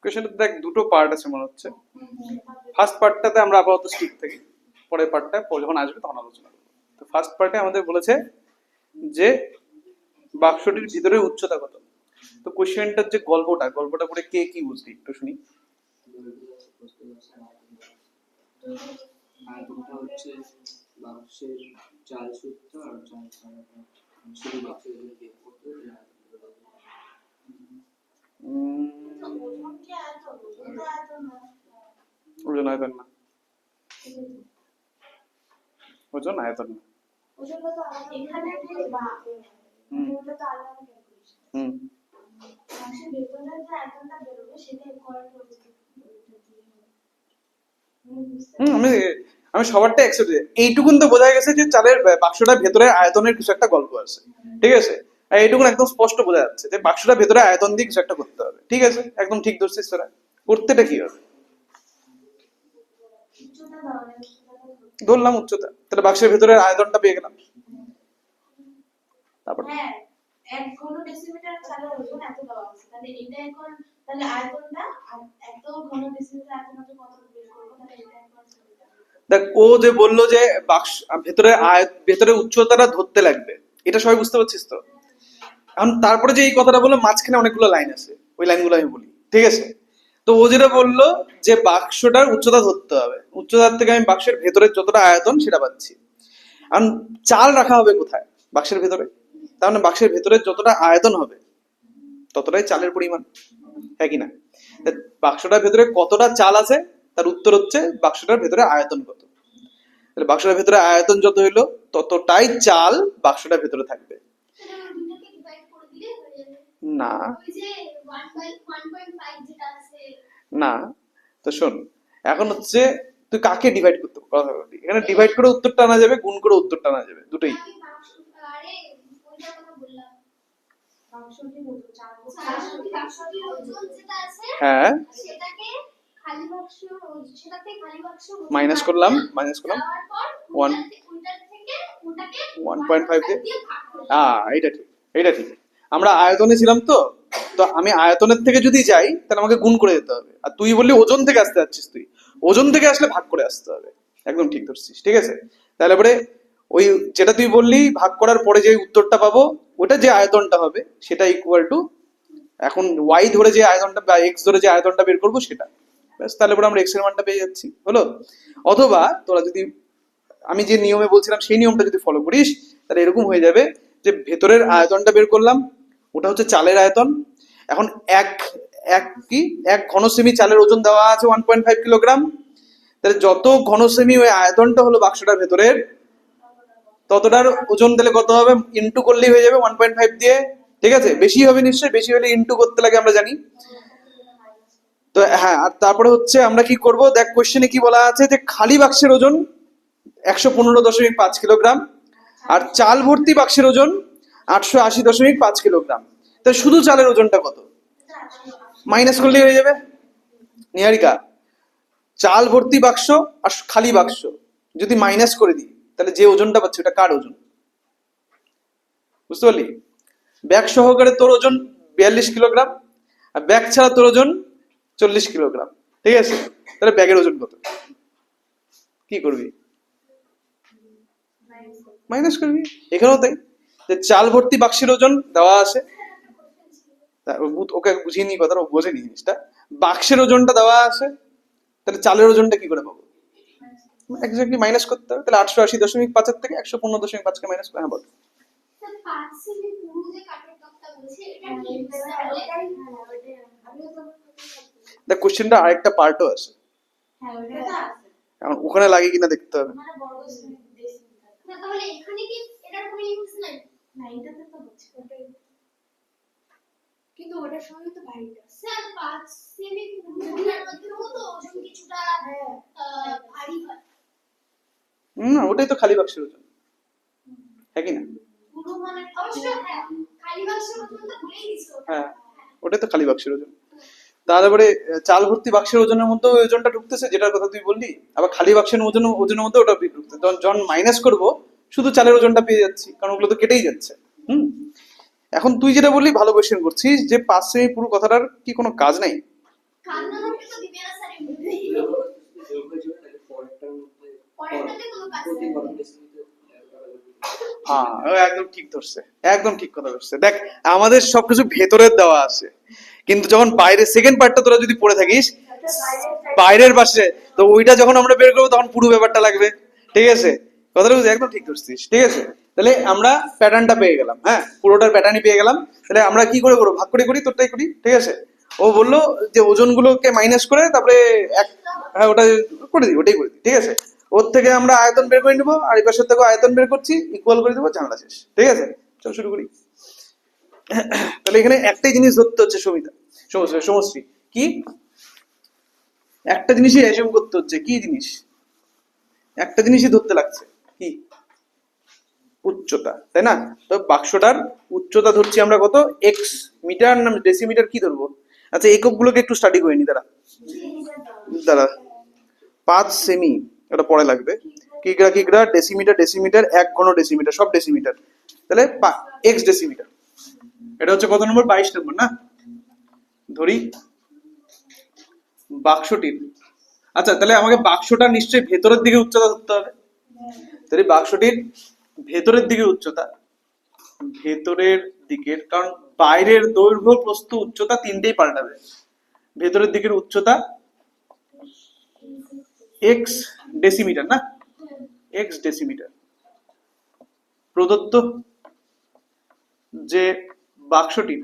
A: কোয়েশ্চেনটা দেখ দুটো পার্ট আছে মনে হচ্ছে। ফার্স্ট পার্টটাতে আমরা আপাতত স্টিক থাকি, পরের পার্টটা যখন আসবে তখন আলোচনা করবো। তো ফার্স্ট পার্টে আমাদের বলেছে যে বাক্সটির ভিতরে উচ্চতা কত। তো কোয়েশ্চেনটার যে গল্পটা পড়ে কে কি বুঝলি একটু শুনি।
C: আয়তনটা হচ্ছে বাক্সের চাল সূত্র আর শুধু বাক্সের বের করতে
A: ওজন আয়তন না, ওজন আয়তন না।
B: ওজনটা তো আলাদা, এখানে বা ওটা তো আলাদা ক্যালকুলেশন। মাসের বেতনের যে আয়তনটা বেরোবে সেটা ইকুয়াল টু
A: আমি আমি সবারটা অ্যাকসেপ্ট করি। এইটুকুন তো বোঝা গেছে যে চালের বাক্সটার ভেতরে আয়তনের কিছু একটা গল্প আছে। ঠিক আছে, আর এইটুকুন একদম স্পষ্ট বোঝা যাচ্ছে যে বাক্সটার ভেতরে আয়তন দিয়ে কিছু একটা করতে হবে। ঠিক আছে, একদম ঠিক ধরছিস তোরা। করতেটা কি হবে?
B: উচ্চতা দেওয়া নেই,
A: ধরলাম উচ্চতা, তাহলে বাক্সের ভেতরে আয়তনটা পেয়ে গেলাম। তারপর
B: হ্যাঁ, 1 ঘন ডেসিমিটার চালের ওজন এত দেওয়া আছে, তাহলে এটা এখন তাহলে আয়তনটা আর এত ঘন ডেসিমিটার আয়তনটা কত বের করব, তাহলে এটা এখন
A: দেখ, ও যে বললো যে বাক্স ভেতরে ভেতরে উচ্চতাটা ধরতে লাগবে, এটা সবাই বুঝতে পারছিস তো? এখন তারপরে যে এই কথাটা বললো মাঝখানে অনেকগুলো লাইন আছে, ওই লাইনগুলো আমি বলি। ঠিক আছে, তো ও যেটা বললো যে বাক্সটার উচ্চতা ধরতে হবে, উচ্চতার থেকে আমি বাক্সের ভেতরের যতটা আয়তন সেটা পাচ্ছি। এখন চাল রাখা হবে কোথায়? বাক্সের ভেতরে। তার মানে বাক্সের ভেতরে যতটা আয়তন হবে ততটাই চালের পরিমাণ, হ্যাঁ কি না? তা বাক্সটার ভেতরে কতটা চাল আছে তার উত্তর হচ্ছে বাক্সটার ভেতরে আয়তন কত। তাহলে বাক্সটার ভেতরে আয়তন যত হইলো ততটাই চাল বাক্সটার ভেতরে থাকবে।
D: দুটোকে ডিভাইড করে দিলে হয়ে যাবে।
A: না
D: ওই যে 1/1.5 যেটা আছে,
A: না, তো শোন, এখন হচ্ছে তুই কাকে ডিভাইড করতে কথা বলবি। এখানে ডিভাইড করে উত্তরটা আনা যাবে, গুণ করে উত্তরটা আনা যাবে, দুটোই।
D: আমি বাক্স আরে ওইটার কথা বললাম।
B: বাক্সটি বলতো চাল
D: বাক্সটির ওজন যেটা আছে
A: হ্যাঁ,
D: সেটাকে খালি বাক্স, সেটা থেকে খালি বাক্স
A: মাইনাস করলাম, মাইনাস করলাম
D: যাওয়ার পর
A: ওয়ান
D: ওইটার থেকে ওটাকে
A: 1.5 দিয়ে।
D: দিয়ে ভাগ করে
A: এইটা ঠিক, এইটা ঠিক। আমরা আয়তনে ছিলাম তো, তো আমি আয়তনের থেকে যদি যাই তাহলে আমাকে গুণ করে যেতে হবে, আর তুই বললি ওজন থেকে আসতে যাচ্ছিস, তুই ওজন থেকে আসলে ভাগ করে আসতে হবে। একদম ঠিক ধরছিস। ঠিক আছে, তাহলে পরে ওই যেটা তুই বললি ভাগ করার পরে যে উত্তরটা পাবো ওটা যে আয়তনটা হবে সেটা ইকুয়াল টু এখন ওয়াই ধরে যে আয়তনটা বা এক্স ধরে যে আয়তনটা বের করবো সেটা। ব্যাস, তাহলে পরে আমরা এক্স এর মানটা পেয়ে যাচ্ছি, হলো? অথবা তোরা যদি আমি যে নিয়মে বলছিলাম সেই নিয়মটা যদি ফলো করিস তাহলে এরকম হয়ে যাবে যে ভেতরের আয়তনটা বের করলাম, ওটা হচ্ছে চালের আয়তন। এখন এক এক কি এক ঘন সেমি চালের ওজন দেওয়া আছে 1.5 কিলোগ্রাম। তাহলে যত ঘন সেমি ওই আয়তনটা হলো বাক্সটার ভেতরের, ততটার ওজন তাহলে কত হবে, ইন্টু করলেই হয়ে যাবে 1.5 দিয়ে। ঠিক আছে, বেশি হবে নিশ্চয়ই, বেশি হলে ইন্টু করতে লাগে আমরা জানি। তো হ্যাঁ, আর তারপরে হচ্ছে আমরা কি করব, দেখ কোশ্চেনে কি বলা আছে যে খালি বাক্সের ওজন 115.5 কিলোগ্রাম, আর চাল ভর্তি বাক্সের ওজন 880.5 কিলোগ্রাম। তা শুধু চালের ওজনটা কত, মাইনাস করলেই হয়ে যাবে। নিহারিকা, চাল ভর্তি বাক্স আর খালি বাক্স যদি মাইনাস করে দিই, তাহলে যে ওজনটা পাচ্ছি ওটা কার ওজন, বুঝতে পারলি? ব্যাগ সহকারে তোর ওজন 42 কিলোগ্রাম, আর ব্যাগ ছাড়া তোর ওজন 40 কিলোগ্রাম। ঠিক আছে, তাহলে ব্যাগের ওজন কত, কি করবি? মাইনাস করবি। এখানেও তাই, যে চাল ভর্তি বাক্সের ওজন দেওয়া আছে, ওকে বুঝিয়ে নি কথাটা, ও বোঝেনি জিনিসটা। বাক্সের ওজনটা দেওয়া আছে, তাহলে চালের ওজনটা কি করে পাবো? এক্স্যাক্টলি মাইনাস করতে হবে। তাহলে 880.5 থেকে 115.5 কে মাইনাস করে, হ্যাঁ বল।
D: স্যার 5 সেমি পুরো যে কাঠের তক্তা বলছে এটা কি
A: দেখ কোশ্চেনটা আরেকটা পার্টও আছে, এখন ওখানে লাগে কিনা দেখতে হবে।
D: না তাহলে এখানে কি এটার কোনো ইউজ নাই?
B: কিন্তু ওটার সঙ্গে তো বাইরে
D: স্যার 5 সেমি পুরোটার মধ্যেও তো ওজন কিছুটা ভারী হয়।
A: না, ওটাই তো খালি বাক্সের ওজন, হ্যাঁ কি না?
D: পুরো মানে অবশ্য হ্যাঁ খালি বাক্সের ওজন তো ভুলেই গেছি ওটা।
A: হ্যাঁ, ওটাই তো খালি বাক্সের ওজন। তারপরে চাল ভর্তি বাক্সের ওজনের মধ্যে ওই ওজনটা ঢুকতেছে, যেটার কথা তুই বললি। আবার খালি বাক্সের ওজনের মধ্যে ওটা ঢুকতেছে। যখন মাইনাস করব, শুধু চালের ওজনটা পেয়ে যাচ্ছি, কারণ ওগুলো তো কেটেই যাচ্ছে। হুম, এখন তুই যেটা বললি ভালো কোয়েশ্চেন করছিস, যে 5 সেমি পুরো কথাটার কি কোনো কাজ নাই?
D: কান্না করতে তো দিবে না স্যার এমনিতেই। পরেরটাতে কোনো কাজ নেই।
A: হ্যাঁ, ও একদম ঠিক ধরছে, একদম ঠিক কথা ধরছে। দেখ, আমাদের সবকিছু ভেতরের দেওয়া আছে, কিন্তু যখন বাইরের সেকেন্ড পার্টটা তোরা যদি পড়ে থাকিস বাইরের পাশে, তো ওইটা যখন আমরা বের করবো তখন পুরো ব্যাপারটা লাগবে। ঠিক আছে, কথাটা বুঝলি? একদম ঠিক ধরছিস। ঠিক আছে, তাহলে আমরা প্যাটার্নটা পেয়ে গেলাম, হ্যাঁ, পুরোটার প্যাটার্নই পেয়ে গেলাম। তাহলে আমরা কি করে করবো, ভাগ করে করি, তোরটাই করি। ঠিক আছে, ও বললো যে ওজনগুলোকে মাইনাস করে তারপরে এক, হ্যাঁ ওটা করে দিই, ওটাই করে দিই। ঠিক আছে, ওর থেকে আমরা আয়তন বের করে নিবো, আর এই পাশের থেকে আয়তন বের করছি, ইকুয়াল করে দেবো, ঝামেলা শেষ। ঠিক আছে, চল শুরু করি। তাহলে এখানে একটাই জিনিস ধরতে হচ্ছে, সমশ্রী, কি একটা জিনিসই অ্যাজিউম করতে হচ্ছে, কি জিনিস? একটা জিনিসই ধরতে লাগছে, কি? উচ্চতা, তাই না? তো বাক্সটার উচ্চতা ধরছি আমরা কত, এক্স মিটার না ডেসিমিটার, কি ধরবো? আচ্ছা, এককগুলোকে একটু স্টাডি করে নি, দাঁড়া দাঁড়া। 5 সেমি, এটা পরে লাগবে। কিগ্রা ডেসিমিটার 1 ঘন ডেসিমিটার, সব ডেসিমিটার। তাহলে এক্স ডেসিমিটার, এটা হচ্ছে কত নম্বর, 22 নম্বর না? ধরি বাক্সটির, আচ্ছা তাহলে আমাকে বাক্সটা নিশ্চয়ই ভেতরের দিকে উচ্চতা ধরতে হবে। তাহলে বাক্সটির ভেতরের দিকে উচ্চতা, ভেতরের দিকের, কারণ বাইরের দৈর্ঘ্য প্রস্থ উচ্চতা তিনটেই পাল্টাবে। ভেতরের দিকের উচ্চতা এক্স ডেসিমিটার না, এক্স ডেসিমিটার। প্রদত্ত যে বাক্সটির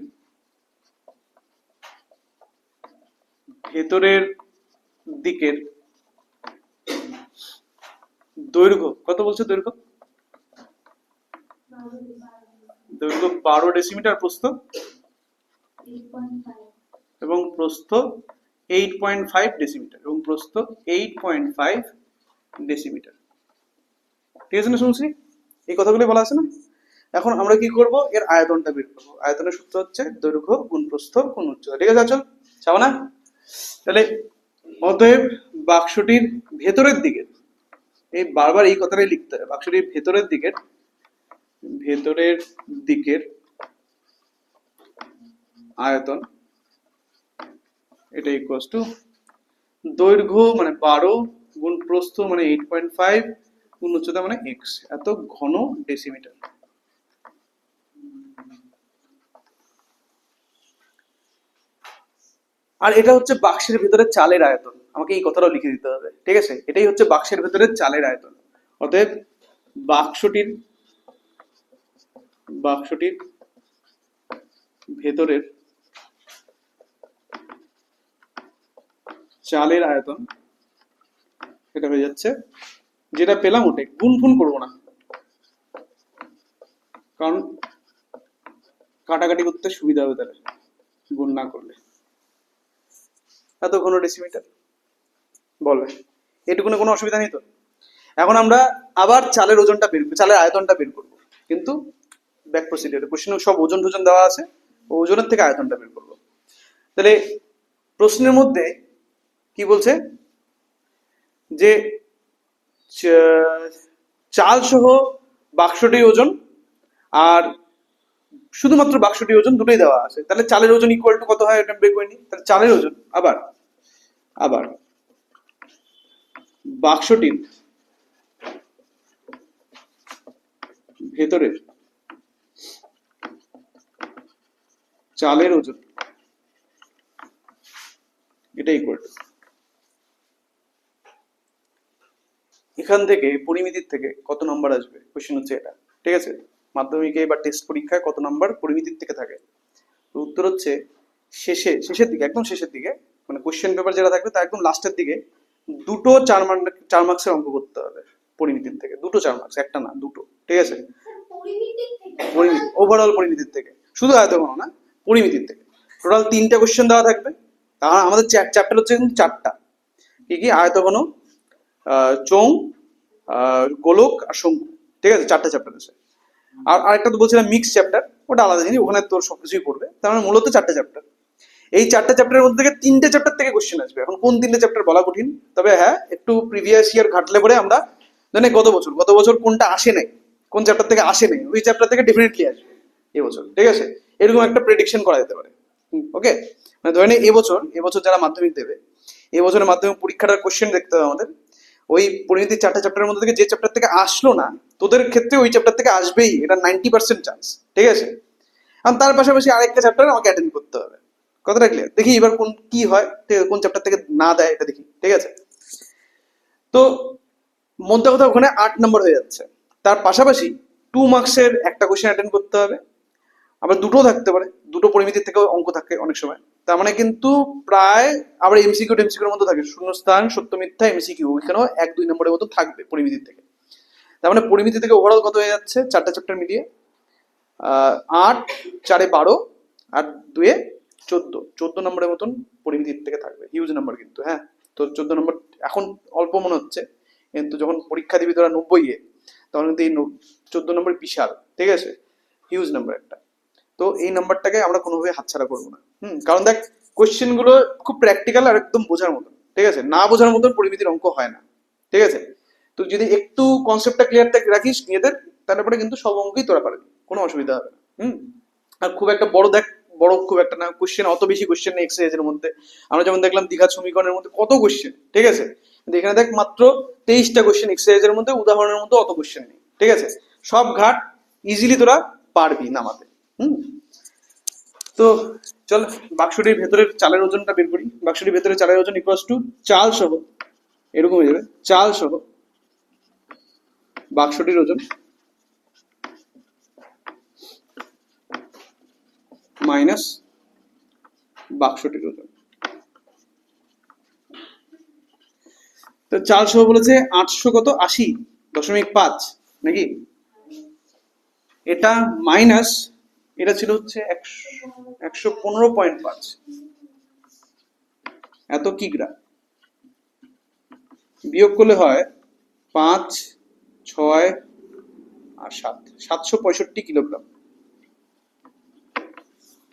A: ভেতরের দিকের দৈর্ঘ্য কত বলছে, দৈর্ঘ্য 12 ডেসিমিটার, প্রস্থ এবং প্রস্থ 8.5 ডেসিমিটার, এবং প্রস্থ 8.5 ডেসিমিটার। ঠিক আছে না শুনছি? এই কথাগুলো বলা আছে না? এখন আমরা কি করব, এর আয়তনটা বের করবো। আয়তনের সূত্র হচ্ছে দৈর্ঘ্য গুণ প্রস্থ গুণ উচ্চতা। ঠিক আছে, চল চাও না? তাহলে অতএব বাক্সটির ভেতরের দিকের, এই বারবার এই কথাটাই লিখতে হবে, বাক্সটির ভেতরের দিকের আয়তন, এটা ইকুয়ালস টু দৈর্ঘ্য মানে 12 গুণ প্রস্থ মানে 8.5 গুণ উচ্চতা মানে x, এত ঘন ডেসিমিটার। আর এটা হচ্ছে বাক্সের ভেতরে চালের আয়তন, আমাকে এই কথাটাও লিখে দিতে হবে। ঠিক আছে, এটাই হচ্ছে বাক্সের ভেতরে চালের আয়তন। অতএব বাক্সটির বাক্সটির ভেতরের চালের আয়তন, এটা হয়ে যাচ্ছে, যেটা পেলাম ওটাই, গুণ ফুন করবো না, কারণ কাটাকাটি করতে সুবিধা হবে তাহলে গুণ না করলে। এত ঘন ডেসিমিটার বলবে, এটুকুনে কোনো অসুবিধা নেই তো। এখন আমরা আবার চালের ওজনটা বের করবো, চালের আয়তনটা বের করবো, কিন্তু ব্যাক প্রসিডিওরে কোশ্চেনে সব ওজন টোজন দেওয়া আছে, ওজনের থেকে আয়তনটা বের করবো। তাহলে প্রশ্নের মধ্যে কি বলছে যে চাল সহ বাক্সটির ওজন আর শুধুমাত্র বাক্সটির ওজন দুটোই দেওয়া আছে, তাহলে চালের ওজন ইকুয়াল টু কত হয় এটা বের করে নিই। তাহলে চালের ওজন আবার আবার বাক্সটির ভেতরের চালের ওজন, এটা ইকুয়াল টু, এখান থেকে পরিমিতির থেকে কত নাম্বার আসবে কোশ্চেন হচ্ছে এটা, ঠিক আছে। মাধ্যমিকে বা টেস্ট পরীক্ষায় কত নাম্বার পরিমিতির থেকে থাকে, তো উত্তর হচ্ছে শেষের দিকে, একদম শেষের দিকে, মানে কোশ্চেন পেপার যেটা থাকবে তার একদম লাস্টের দিকে দুটো 4 মার্কসের অঙ্ক করতে হবে পরিমিতির থেকে, দুটো 4 মার্কস, একটা না দুটো, ঠিক আছে।
D: পরিমিতির থেকে
A: পরিমিতি, ওভারঅল পরিমিতির থেকে, শুধু আয়তঘন না, পরিমিতির থেকে টোটাল 3টে কোশ্চেন দেওয়া থাকবে। আর আমাদের চ্যাপ্টার হচ্ছে কিন্তু 4টা, কি কি, আয়তঘন, চোঙ, গোলক আর শঙ্কু, ঠিক আছে, 4টে চ্যাপ্টার আছে। আর আরেকটা তো বলছিলাম মিক্স চ্যাপ্টার, ওটা আলাদা জিনিস, ওখানে তোর সবকিছুই পড়বে। তার মানে মূলত 4টে চ্যাপ্টার, এই 4টে চ্যাপ্টারের মধ্যে থেকে 3টে চ্যাপ্টার থেকে কোশ্চেন আসবে। এখন কোন 3টে চ্যাপ্টার বলা কঠিন, তবে হ্যাঁ একটু প্রিভিয়াস ইয়ার ঘাটলে পরে আমরা জানি গত বছর কোনটা আসে নাই, কোন চ্যাপ্টার থেকে আসে নাই, ওই চ্যাপ্টার থেকে ডেফিনেটলি আসবে এবছর, ঠিক আছে, এরকম একটা প্রেডিকশন করা যেতে পারে। ওকে, মানে ধরে নে এবছর যারা মাধ্যমিক দেবে, এবছরের মাধ্যমিক পরীক্ষাটার কোশ্চেন দেখতে হবে আমাদের, ওই পরিমিতির 4টে চ্যাপ্টারের মধ্যে থেকে যে চ্যাপ্টার থেকে আসলো না, তোদের ক্ষেত্রে ওই চ্যাপ্টার থেকে আসবেই, এটা 90% চান্স, ঠিক আছে। আর তার পাশাপাশি আরেকটা চ্যাপ্টার আমাকে অ্যাটেন্ড করতে হবে, কথাটা ক্লিয়ার। দেখি এবার কোন কি হয়, ঠিক আছে, কোন চ্যাপ্টার থেকে না দেয় এটা দেখি, ঠিক আছে। তো মধ্যে কথা ওখানে 8 নম্বর হয়ে যাচ্ছে, তার পাশাপাশি 2 মার্কসের একটা কোশ্চেন অ্যাটেন্ড করতে হবে, আবার দুটো থাকতে পারে, দুটো পরিমিতির থেকেও অঙ্ক থাকে অনেক সময়। তার মানে কিন্তু প্রায় আবার এমসিকিউর মধ্যে থাকে, শূন্যস্থান, সত্য মিথ্যা, এমসিকিউ, ওইখানেও 1-2 নম্বরের মতো থাকবে পরিমিতির থেকে। তার মানে পরিমিতি থেকে ওভারঅল কত হয়ে যাচ্ছে 4টে চ্যাপ্টার মিলিয়ে, 8, 4 12 আর 2 14 নম্বরের মতন পরিমিতির থেকে থাকবে, হিউজ নাম্বার কিন্তু, হ্যাঁ। তো 14 নম্বর এখন অল্প মনে হচ্ছে, কিন্তু যখন পরীক্ষা দিবি তোরা 90-এ, তখন কিন্তু এই 14 নম্বর বিশাল, ঠিক আছে, হিউজ নাম্বার একটা। তো এই নাম্বারটাকে আমরা কোনোভাবে হাতছাড়া করবো না, কারণ দেখ কোশ্চেন গুলো খুব প্র্যাকটিক্যাল আর একদম বোঝার মতন, ঠিক আছে, না বোঝার মতন পরিমিতির অঙ্ক হয় না, ঠিক আছে। তো যদি একটু কনসেপ্টটা ক্লিয়ার রাখিস নিজেদের, তারপরে কিন্তু সব অঙ্কই তোরা পারবি, কোনো অসুবিধা হবে না। আর খুব একটা বড় খুব একটা না কোশ্চেন, অত বেশি কোশ্চেন নেই এক্সারসাইজের মধ্যে। আমরা যেমন দেখলাম দীঘা সমীকরণের মধ্যে কত কোশ্চেন, ঠিক আছে, কিন্তু এখানে দেখ মাত্র 23টা কোশ্চেন এক্সারসাইজের মধ্যে, উদাহরণের মধ্যে অত কোশ্চেন নেই, ঠিক আছে। সব ঘাট ইজিলি তোরা পারবি নামাতে। তো চল বাক্সটির ভেতরের চালের ওজনটা বের করি। বাক্সটির ভেতরে চালের ওজন ইকুয়ালস টু চাল সহ, এরকম হয়ে যাবে, চাল সহ বাক্সটির ওজন মাইনাস বাক্সটির ওজন। তো চাল সহ বলেছে 880.5 নাকি, এটা মাইনাস, এটা ছিল হচ্ছে 115.5, এত কিগ্রা, বিয়োগ করলে হয় 5, 6 আর 7, 765 কিলোগ্রাম।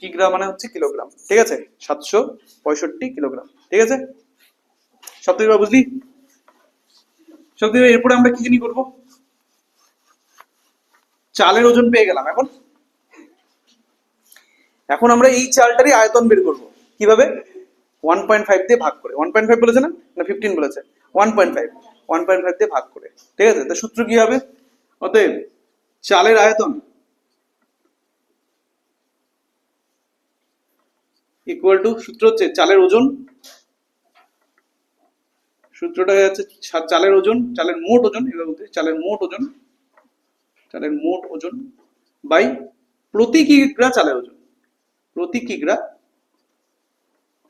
A: কিগ্রা মানে হচ্ছে কিলোগ্রাম, ঠিক আছে, 765 কিলোগ্রাম, ঠিক আছে। সত্যি বুঝলি, সত্যি। এরপরে আমরা কি জানি করবো, চালের ওজন পেয়ে গেলাম। এখন আমরা এই চালটারই আয়তন বের করবো, কিভাবে, 1.5 দিয়ে ভাগ করে। 1.5 বলেছে না 15 বলেছে, 1.5 দিয়ে ভাগ করে, ঠিক আছে। তো সূত্র কি হবে, অতএব চালের আয়তন ইকুয়াল টু, সূত্র হচ্ছে চালের ওজন, সূত্রটা হয়ে যাচ্ছে চালের ওজন, চালের মোট ওজন, এবার বলতে চালের মোট ওজন বাই প্রতি কিগ্রা চালের ওজন, প্রতি কিগ্রা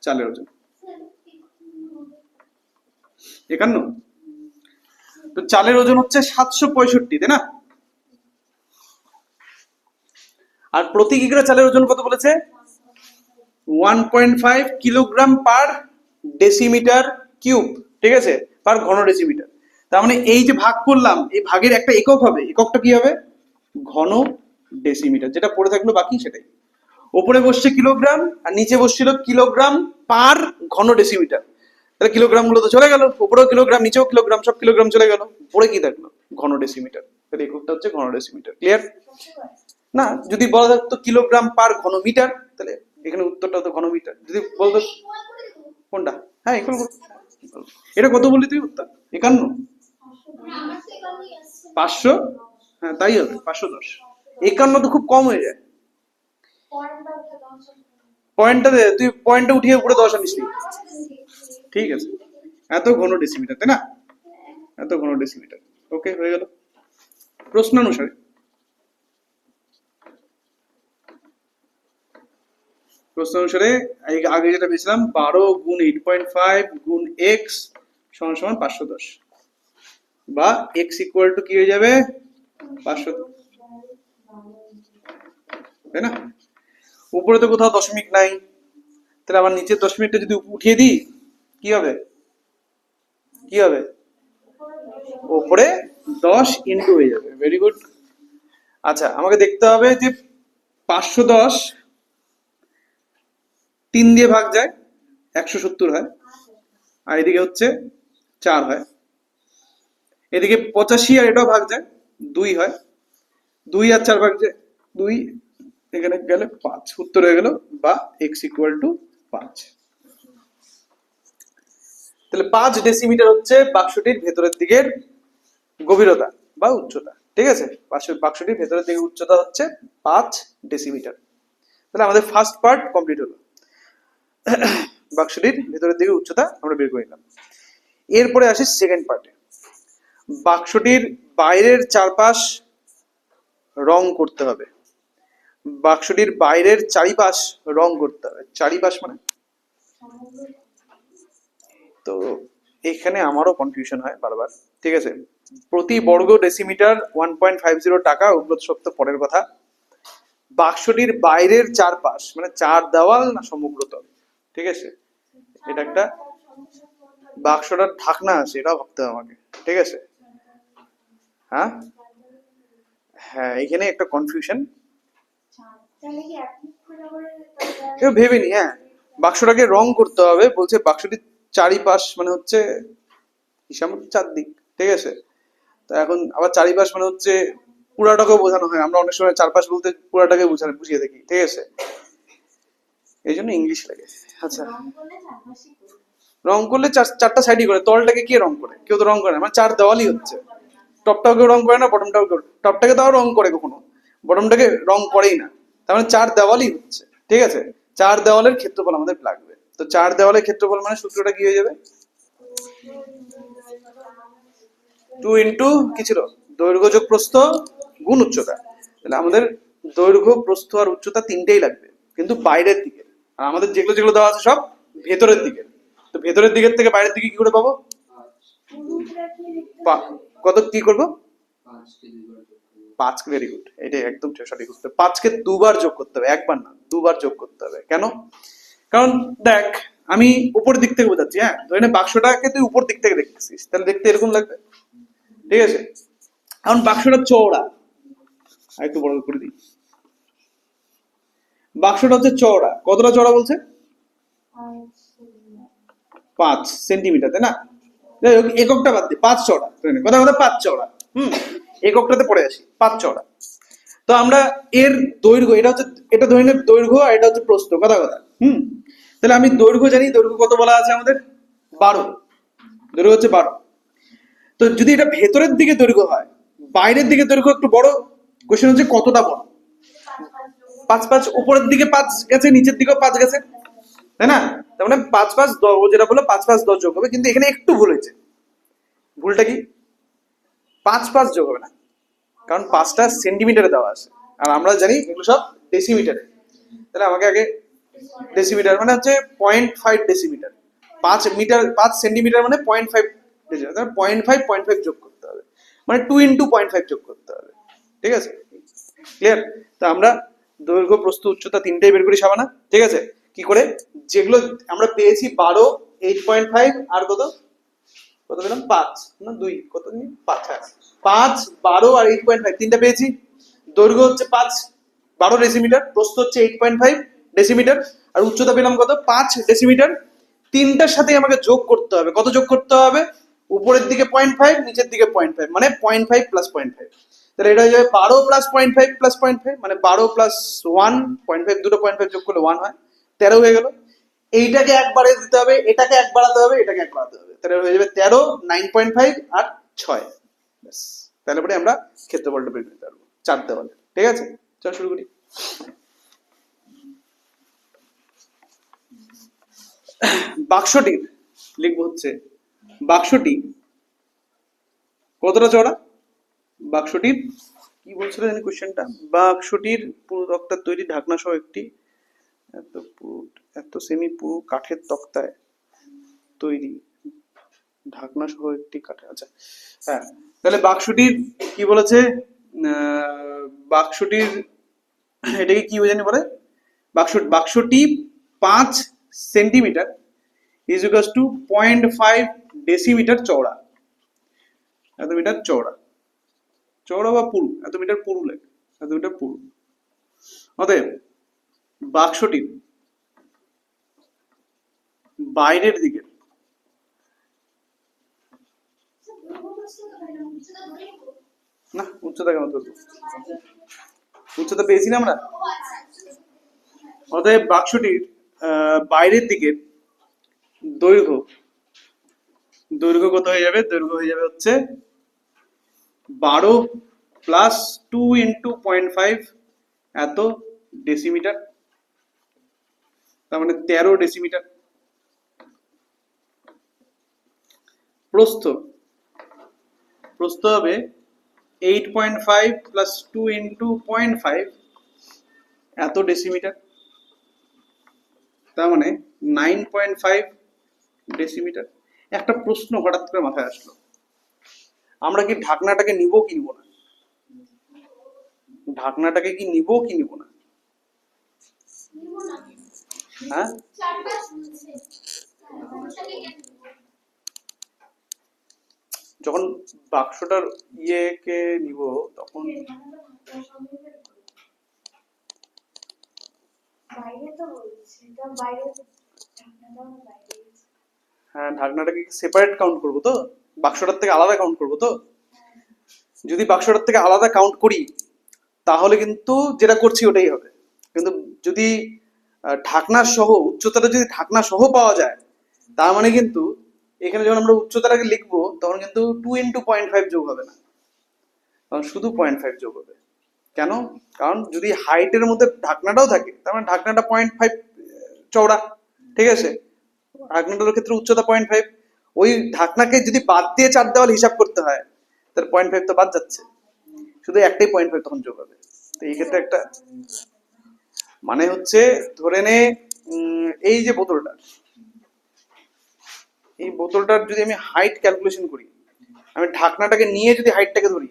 A: চালের ওজন 51। তো চালের ওজন হচ্ছে 765, তাই না? আর প্রতি কিগ্রা চালের ওজন কত বলেছে? 1.5 কিলোগ্রাম পার ডেসিমিটার কিউব, ঠিক আছে, পার ঘন ডেসিমিটার। তার মানে এই যে ভাগ করলাম, এই ভাগের একটা একক হবে, এককটা কি হবে? ঘন ডেসিমিটার, যেটা পড়ে থাকলো বাকি সেটাই। ওপরে বসছে কিলোগ্রাম আর নিচে বসছিল কিলোগ্রাম পার ঘন ডেসিমিটার। তাহলে কিলোগ্রাম গুলো তো চলে গেল, উপরেও কিলোগ্রাম নিচেও কিলোগ্রাম, সব কিলোগ্রাম চলে গেল, পরে কি থাকলো? ঘন ডেসিমিটার। তাহলে এককটা হচ্ছে ঘন ডেসিমিটার। ক্লিয়ার? না, যদি বলা থাকতো কিলোগ্রাম পার ঘন মিটার, তাহলে এখানে উত্তরটা হতো ঘন মিটার। যদি বলতো কোনটা, হ্যাঁ ইকুয়াল, এটা কত বললি তুই উত্তর? 51, 500, হ্যাঁ তাই হবে 510। 51 তো খুব কম হয়ে যায়। পয়েন্টটা দে, তুই পয়েন্টটা উঠিয়ে উপরে 10 আনিস নি। ঠিক আছে, এত ঘন ডেসিমিটার, তাই না? এত ঘন ডেসিমিটার। ওকে, হয়ে গেল। প্রশ্ন অনুসারে আগে যেটা পেয়েছিলাম 12 গুণ 8.5 গুণ x সমান সমান 510, বা x ইকুয়াল টু কি হয়ে যাবে? 500, তাই না? উপরে তো কোথাও দশমিক নাই, তাহলে আবার নিচের দশমিকটা যদি উঠিয়ে দিই কি হবে? কি হবে? উপরে 10 ইন্টু হয়ে যাবে। Very good. আচ্ছা, আমাকে দেখতে হবে যে 510 3 দিয়ে ভাগ যায় 170 হয়, আর এদিকে হচ্ছে 4 হয়। এদিকে 85 আর এটাও ভাগ যায় 2 হয়, 2 আর 4 ভাগ যায় 2, এখানে গেলে 5, উত্তর হয়ে গেল, বা x ইকুয়াল টু 5। তাহলে 5 ডেসিমিটার হচ্ছে বাক্সটির ভেতরের দিকের গভীরতা বা উচ্চতা, ঠিক আছে? বাক্সটির ভেতরের দিকের উচ্চতা হচ্ছে 5 ডেসিমিটার। তাহলে আমাদের ফার্স্ট পার্ট কমপ্লিট হলো, বাক্সটির ভেতরের দিকে উচ্চতা আমরা বের করে নিলাম। এরপরে আসি সেকেন্ড পার্টে। বাক্সটির বাইরের চারপাশ রং করতে হবে, বাক্সটির বাইরের চারিপাশ রং করতে হবে। চারিপাশ মানে, তো এখানে আমারও কনফিউশন হয় বারবার, ঠিক আছে? প্রতি বর্গ ডেসিমিটার 1.50 টাকা, ওগুলো সব তো পরের কথা। বাক্সটির বাইরের চারপাশ মানে চার দেওয়াল না সমগ্র তল, ঠিক আছে? এটা একটা বাক্সটার ঢাকনা আছে, এটাও ভাবতে হবে আমাকে, ঠিক আছে? হ্যাঁ হ্যাঁ, এখানে একটা কনফিউশন,
B: তাহলে কি এক মুখ খোলা করে
A: কেউ ভেবে নি। হ্যাঁ, বাক্সটাকে রং করতে হবে, বলছে বাক্সটির চারিপাশ মানে হচ্ছে হিসাব মতো 4 দিক, ঠিক আছে? তো এখন আবার চারিপাশ মানে হচ্ছে পুরাটাকেও বোঝানো হয়, আমরা অনেক সময় চারপাশ বলতে পুরাটাকে বুঝিয়ে দেখি, ঠিক আছে? এই জন্য ইংলিশ লাগে। আচ্ছা,
B: রং করলে চারপাশে করবে।
A: রং করলে চারটা সাইডই করে, তলটাকে কে রং করে? কেউ তো রং করে না, মানে 4 দেওয়ালই হচ্ছে। টপটাও কেউ রং করে না, বটমটাও কেউ, টপটাকে তাও রং করে কখনো, বটমটাকে রং করেই না। তার মানে 4 দেওয়ালই হচ্ছে, ঠিক আছে? 4 দেওয়ালের ক্ষেত্রফল আমাদের লাগবে। তো 4 দেওয়ালের ক্ষেত্রফল মানে সূত্রটা কি হয়ে যাবে? 2 ইন্টু কি ছিল? দৈর্ঘ্য যোগ প্রস্থ গুণ উচ্চতা। তাহলে আমাদের দৈর্ঘ্য, প্রস্থ আর উচ্চতা তিনটেই লাগবে, কিন্তু বাইরের দিকে। আর আমাদের যেগুলো যেগুলো দেওয়া আছে সব ভেতরের দিকে। তো ভেতরের দিকের থেকে বাইরের দিকে কি করে পাবো?
B: পুরোটা কি লিখতে
A: কত কি করবো?
C: 5 কে 2 বার যোগ করব।
A: 5 কে, ভেরি গুড, এটা একদম সঠিক উত্তর। 5 কে 2 বার যোগ করতে হবে, একবার না 2 বার যোগ করতে হবে। কেন? কারণ দেখ, আমি উপর দিক থেকে বোঝাচ্ছি। হ্যাঁ, ধরে নে বাক্সটাকে তুই উপর দিক থেকে দেখতেছিস, তাহলে দেখতে এরকম লাগবে, ঠিক আছে? এখন বাক্সটা চওড়া, আর একটু বড় করে দিই। বাক্সটা হচ্ছে চওড়া, কতটা চওড়া বলছে? 5 সেন্টিমিটার, তাই না? যাই হোক, এককটা বাদ দিই, 5 চওড়া, কথা কথা 5 চওড়া। এককটাতে পড়ে আসি, 5 চওড়া। তো আমরা এর দৈর্ঘ্য, এটা ধরে নে দৈর্ঘ্য, আর এটা হচ্ছে প্রস্থ, কথা কথা। তাহলে আমি দৈর্ঘ্য জানি, দৈর্ঘ্য কত বলা আছে আমাদের? 12, দৈর্ঘ্য হচ্ছে 12। তো যদি এটা ভেতরের দিকে দৈর্ঘ্য হয়, বাইরের দিকে দৈর্ঘ্য একটু বড়, কোশ্চেন হচ্ছে কতটা বড়? 5 উপরের দিকে 5 গেছে, নিচের দিকেও 5 গেছে, তাই না? তার মানে 5 10, যেটা বলে 5 10 যোগ হবে, কিন্তু এখানে একটু ভুল হয়েছে। ভুলটা কি? 5 যোগ হবে না, কারণ 5টা সেন্টিমিটারে দেওয়া আছে, আর আমরা জানি এগুলো সব ডেসিমিটারে। তাহলে আমাকে আগে ডেসিমিটার মানে হচ্ছে 0.5 ডেসিমিটার, 5 সেন্টিমিটার মানে 0.5 ডেসিমিটার, তাহলে 0.5 যোগ করতে হবে, মানে 2 ইন্টু 0.5 যোগ করতে হবে। ঠিক আছে, ক্লিয়ার? তো আমরা দৈর্ঘ্য, প্রস্থ, উচ্চতা তিনটেই বের করি সাবানা। ঠিক আছে, কি করে? যেগুলো আমরা পেয়েছি 12, 8.5 আর কত কত পেলাম 5 না 2, কত নিয়ে 5, হ্যাঁ 5, 12 আর 8.5 তিনটা পেয়েছি। দৈর্ঘ্য হচ্ছে 12 ডেসিমিটার, প্রস্থ হচ্ছে 8.5 ডেসিমিটার, আর উচ্চতা পেলাম কত 5 ডেসিমিটার। তিনটার সাথে আমাকে যোগ করতে হবে। কত যোগ করতে হবে? উপরের দিকে 0.5, নিচের দিকে 0.5, মানে 0.5 প্লাস 0.5। তাহলে এটা হয়ে যাবে 12 প্লাস 0.5 প্লাস 0.5, মানে 12 প্লাস 1, 0.5 দুটো 0.5 যোগ করলে 1 হয়, 13 হয়ে গেল। এইটাকে একবারে দিতে হবে, এটাকে এক বাড়াতে হবে, এটাকে এক বাড়াতে হবে, তাহলে হয়ে যাবে 13, 9.5 আর 6। ব্যাস, তাহলে পরে আমরা ক্ষেত্রফলটা বের করতে পারবো 4 দেওয়ালে। ঠিক আছে, চল শুরু করি। বাক্সটির লিখবো হচ্ছে, বাক্সটি কতটা চওড়া? বাক্সটির কি বলছিল জানি কোশ্চেনটা? বাক্সটির পুরো তক্তার তৈরি ঢাকনা সহ একটি এত সেমি পুরো কাঠের তক্তায় তৈরি ঢাকনা সহ একটি কাঠের, আচ্ছা হ্যাঁ, তাহলে বাক্সটির কি বলেছে? বাক্সটির এটাকে কি জানি বলে? বাক্সটি 5 centimetre is equals to 0.5 decimetre চওড়া। এত মিটার চওড়া, চওড়া বা পুরু, এত মিটার পুরু লাগে, এত মিটার পুরু। অতএব বাক্সটির বাইরের দিকে, না উচ্চতা কেন ধরবো, উচ্চতা পেয়েছি না আমরা। অতএব বাক্সটির বাইরের দিকের দৈর্ঘ্য, দৈর্ঘ্য কত হয়ে যাবে? দৈর্ঘ্য হয়ে যাবে হচ্ছে 12 প্লাস 2 ইন্টু 0.5 এত ডেসিমিটার, তার মানে 13 ডেসিমিটার। প্রস্থ, প্রস্থ হবে 8.5 প্লাস 2 ইন্টু 0.5 এত ডেসিমিটার, তার মানে 9.5 ডেসিমিটার। একটা প্রশ্ন হঠাৎ করে মাথায় আসলো, আমরা কি ঢাকনাটাকে নিব কি নিব না? ঢাকনাটাকে কি নিব কি নিব না? হ্যাঁ, যখন বাক্সটার ইয়েকে নিব তখন
B: বাইরে তো বলছি, তো বাইরে ঢাকনাটাও বাইরে।
A: হ্যাঁ, ঢাকনাটাকে সেপারেট কাউন্ট করবো তো, বাক্সটার থেকে আলাদা কাউন্ট করবো তো। যদি বাক্সটার থেকে আলাদা কাউন্ট করি তাহলে কিন্তু যেটা করছি ওটাই হবে। কিন্তু যদি ঢাকনা সহ, উচ্চতাটা যদি ঢাকনা সহ পাওয়া যায়, তার মানে কিন্তু এখানে যখন আমরা উচ্চতাটাকে লিখবো তখন কিন্তু 2 ইন্টু 0.5 যোগ হবে না, তখন শুধু 0.5 যোগ হবে। কেন? কারণ যদি হাইটের মধ্যে ঢাকনাটাও থাকে, তার মানে ঢাকনাটা 0.5 চওড়া। ঠিক আছে, ঢাকনাটার ক্ষেত্রে উচ্চতা 0.5, ওই ঢাকনাকে যদি বাদ দিয়ে 4 দেওয়াল হিসাব করতে হয় তাহলে 0.5 তো বাদ যাচ্ছে, শুধু একটাই 0.5 তখন যোগ হবে। তো এই ক্ষেত্রে একটা মানে হচ্ছে, ধরে নে এই যে বোতলটা, এই বোতলটার যদি আমি হাইট ক্যালকুলেশন করি, আমি ঢাকনাটাকে নিয়ে যদি হাইটটাকে ধরি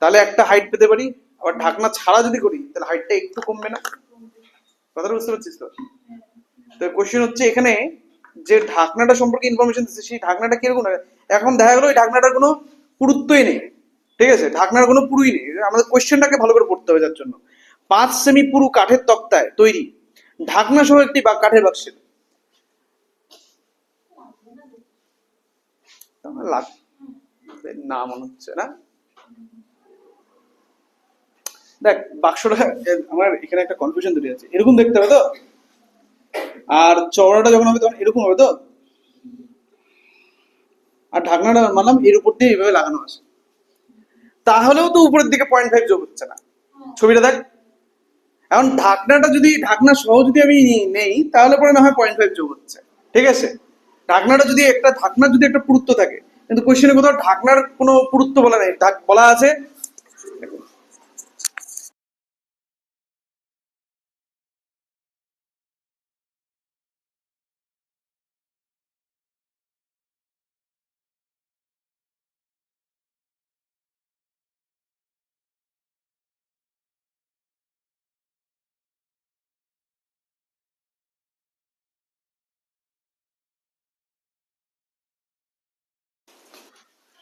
A: তাহলে একটা হাইট পেতে পারি, আবার ঢাকনা ছাড়া যদি করি তাহলে হাইটটা একটু কমবে না? কথাটা বুঝতে পারছিস তো? তো কোশ্চেন হচ্ছে এখানে যে ঢাকনাটা সম্পর্কে ইনফরমেশন দিচ্ছে, সেই ঢাকনাটা কিরকম? এখন দেখা গেলো ওই ঢাকনাটার কোনো পুরুত্বই নেই। ঠিক আছে, ঢাকনার কোনো পুরুই নেই। আমাদের কোশ্চেনটাকে ভালো করে পড়তে হবে, যার জন্য 5 সেমি পুরু কাঠের তক্তায় তৈরি ঢাকনা সহ একটি কাঠের বাক্সের না মনে হচ্ছে না। দেখ বাক্সটা, আমার এখানে একটা কনফিউশন তৈরি আছে, এরকম দেখতে হবে তো, আর চওড়াটা যখন হবে তখন এরকম হবে তো, আর ঢাকনাটা মানলাম এর উপর দিয়ে এইভাবে লাগানো আছে, তাহলেও তো উপরের দিকে 0.5 যোগ হচ্ছে না। ছবিটা দেখ, এখন ঢাকনাটা যদি ঢাকনা সহ যদি আমি নেই তাহলে পরে না হয় 0.5 যোগ হচ্ছে। ঠিক আছে, ঢাকনাটা যদি একটা, ঢাকনার যদি একটা পুরুত্ব থাকে, কিন্তু কোশ্চেনে কোথাও ঢাকনার কোনো পুরুত্ব বলা নেই, বলা আছে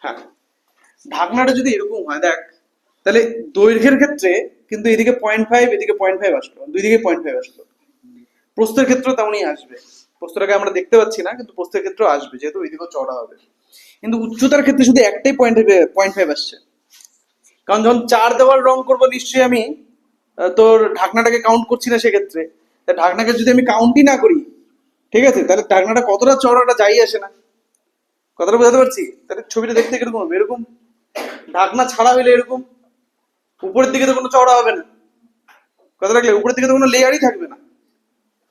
A: হ্যাঁ, ঢাকনাটা যদি এরকম হয় দেখ, তাহলে দৈর্ঘ্যের ক্ষেত্রে কিন্তু এদিকে 0.5 এদিকে 0.5 আসলো, দুই দিকে 0.5 আসলো। প্রস্থের ক্ষেত্রেও তেমনই আসবে। প্রস্থটাকে আমরা দেখতে পাচ্ছি না, কিন্তু প্রস্থের ক্ষেত্রেও আসবে, যেহেতু ওইদিকেও চওড়া হবে। কিন্তু উচ্চতার ক্ষেত্রে শুধু একটাই 0.5 আসছে। কারণ যখন 4 দেওয়াল রং করবো, নিশ্চয়ই আমি তোর ঢাকনাটাকে কাউন্ট করছি না সেক্ষেত্রে। তা ঢাকনাকে যদি আমি কাউন্টই না করি, ঠিক আছে, তাহলে ঢাকনাটা কতটা চওড়াটা যাই আসে না। কথাটা বোঝাতে পারছি? তাহলে ছবিটা দেখতে কিরকম হবে? এরকম। ঢাকনা ছাড়া হইলে এরকম, উপরের দিকে তো কোনো চওড়া হবে না। কথা রাখলে উপরের দিকে তো কোনো লেয়ারই থাকবে না।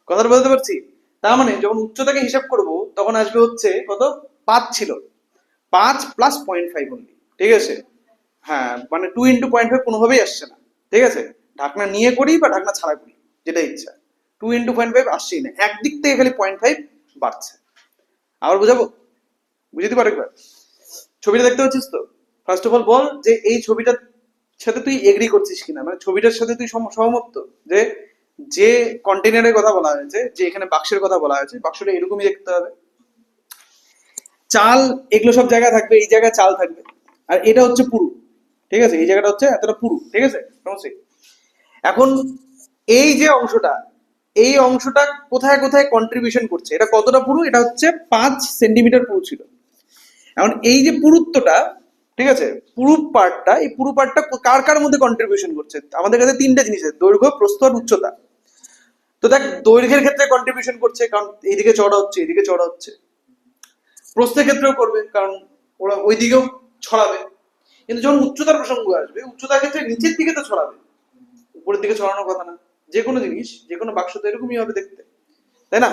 A: কথাটা বলতে পারছি? তার মানে যখন উচ্চতাকে হিসাব করব, তখন আসবে হচ্ছে কত, 5 ছিল, 5 প্লাস 0.5 অনলি। ঠিক আছে, হ্যাঁ, মানে 2 × 0.5 কোনোভাবেই আসছে না। ঠিক আছে, ঢাকনা নিয়ে করি বা ঢাকনা ছাড়া করি, যেটা ইচ্ছা, 2 × 0.5 আসছেই না, একদিক থেকে খালি 0.5 বাড়ছে। আবার বুঝাবো? বুঝতে পারো একবার? ছবিটা দেখতে পাচ্ছিস তো? ফার্স্ট অফ অল বল যে এই ছবিটার সাথে তুই এগ্রি করছিস কিনা, মানে ছবিটার সাথে তুই সহমত তো, যে যে কন্টেনারের কথা বলা হয়েছে, যে এখানে বাক্সের কথা বলা হয়েছে, বাক্সটা এরকমই দেখতে হবে। চাল এগুলো সব জায়গায় থাকবে, এই জায়গায় চাল থাকবে, আর এটা হচ্ছে পুরু। ঠিক আছে, এই জায়গাটা হচ্ছে এতটা পুরু। ঠিক আছে, সমস্যা। এখন এই যে অংশটা, এই অংশটা কোথায় কোথায় কন্ট্রিবিউশন করছে, এটা কতটা পুরু? এটা হচ্ছে 5 সেন্টিমিটার পুরু ছিল। এখন এই যে পুরুত্বটা, ঠিক আছে, পুরু পার্টটা, এই পুরু পার্টটা কার কার মধ্যে কন্ট্রিবিউশন করছে? আমাদের কাছে তিনটা জিনিস আছে, দৈর্ঘ্য, প্রস্থ আর উচ্চতা। তো দেখ, দৈর্ঘ্যের ক্ষেত্রে কন্ট্রিবিউশন করছে, কারণ এইদিকে চড়া হচ্ছে, এদিকে চড়া হচ্ছে। প্রস্থের ক্ষেত্রেও করবে, কারণ ওরা ওই দিকেও ছড়াবে। কিন্তু যখন উচ্চতার প্রসঙ্গ আসবে, উচ্চতার ক্ষেত্রে নিচের দিকে তো ছড়াবে, উপরের দিকে ছড়ানোর কথা না। যে কোনো জিনিস, যে কোনো বাক্স তো এরকমই হবে দেখতে, তাই না?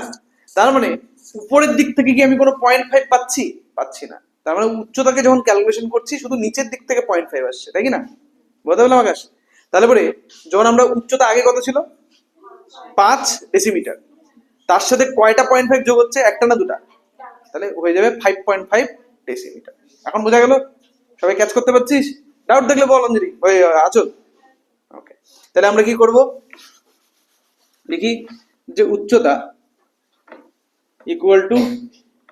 A: তার মানে উপরের দিক থেকে কি আমি কোনো 0.5 পাচ্ছি? পাচ্ছি না। তার মানে উচ্চতাকে যখন ক্যালকুলেশন করছি, শুধু নিচের দিক থেকে 0.5 আসছে, তাই কি না? বুঝতে পারলাম আকাশ? তাহলে পরে যখন আমরা উচ্চতা আগে কত ছিল, 5 ডেসিমিটার, তার সাথে কয়টা 0.5 যোগ হচ্ছে, একটা না দুটা? তাহলে হয়ে যাবে 5.5 ডেসিমিটার। এখন বোঝা গেল? সবাই ক্যাচ করতে পারছিস? ডাউট দেখলে বল অঞ্জলি, ওই আচল। ওকে, তাহলে আমরা কি করব? দেখি যে উচ্চতা ইকুয়াল টু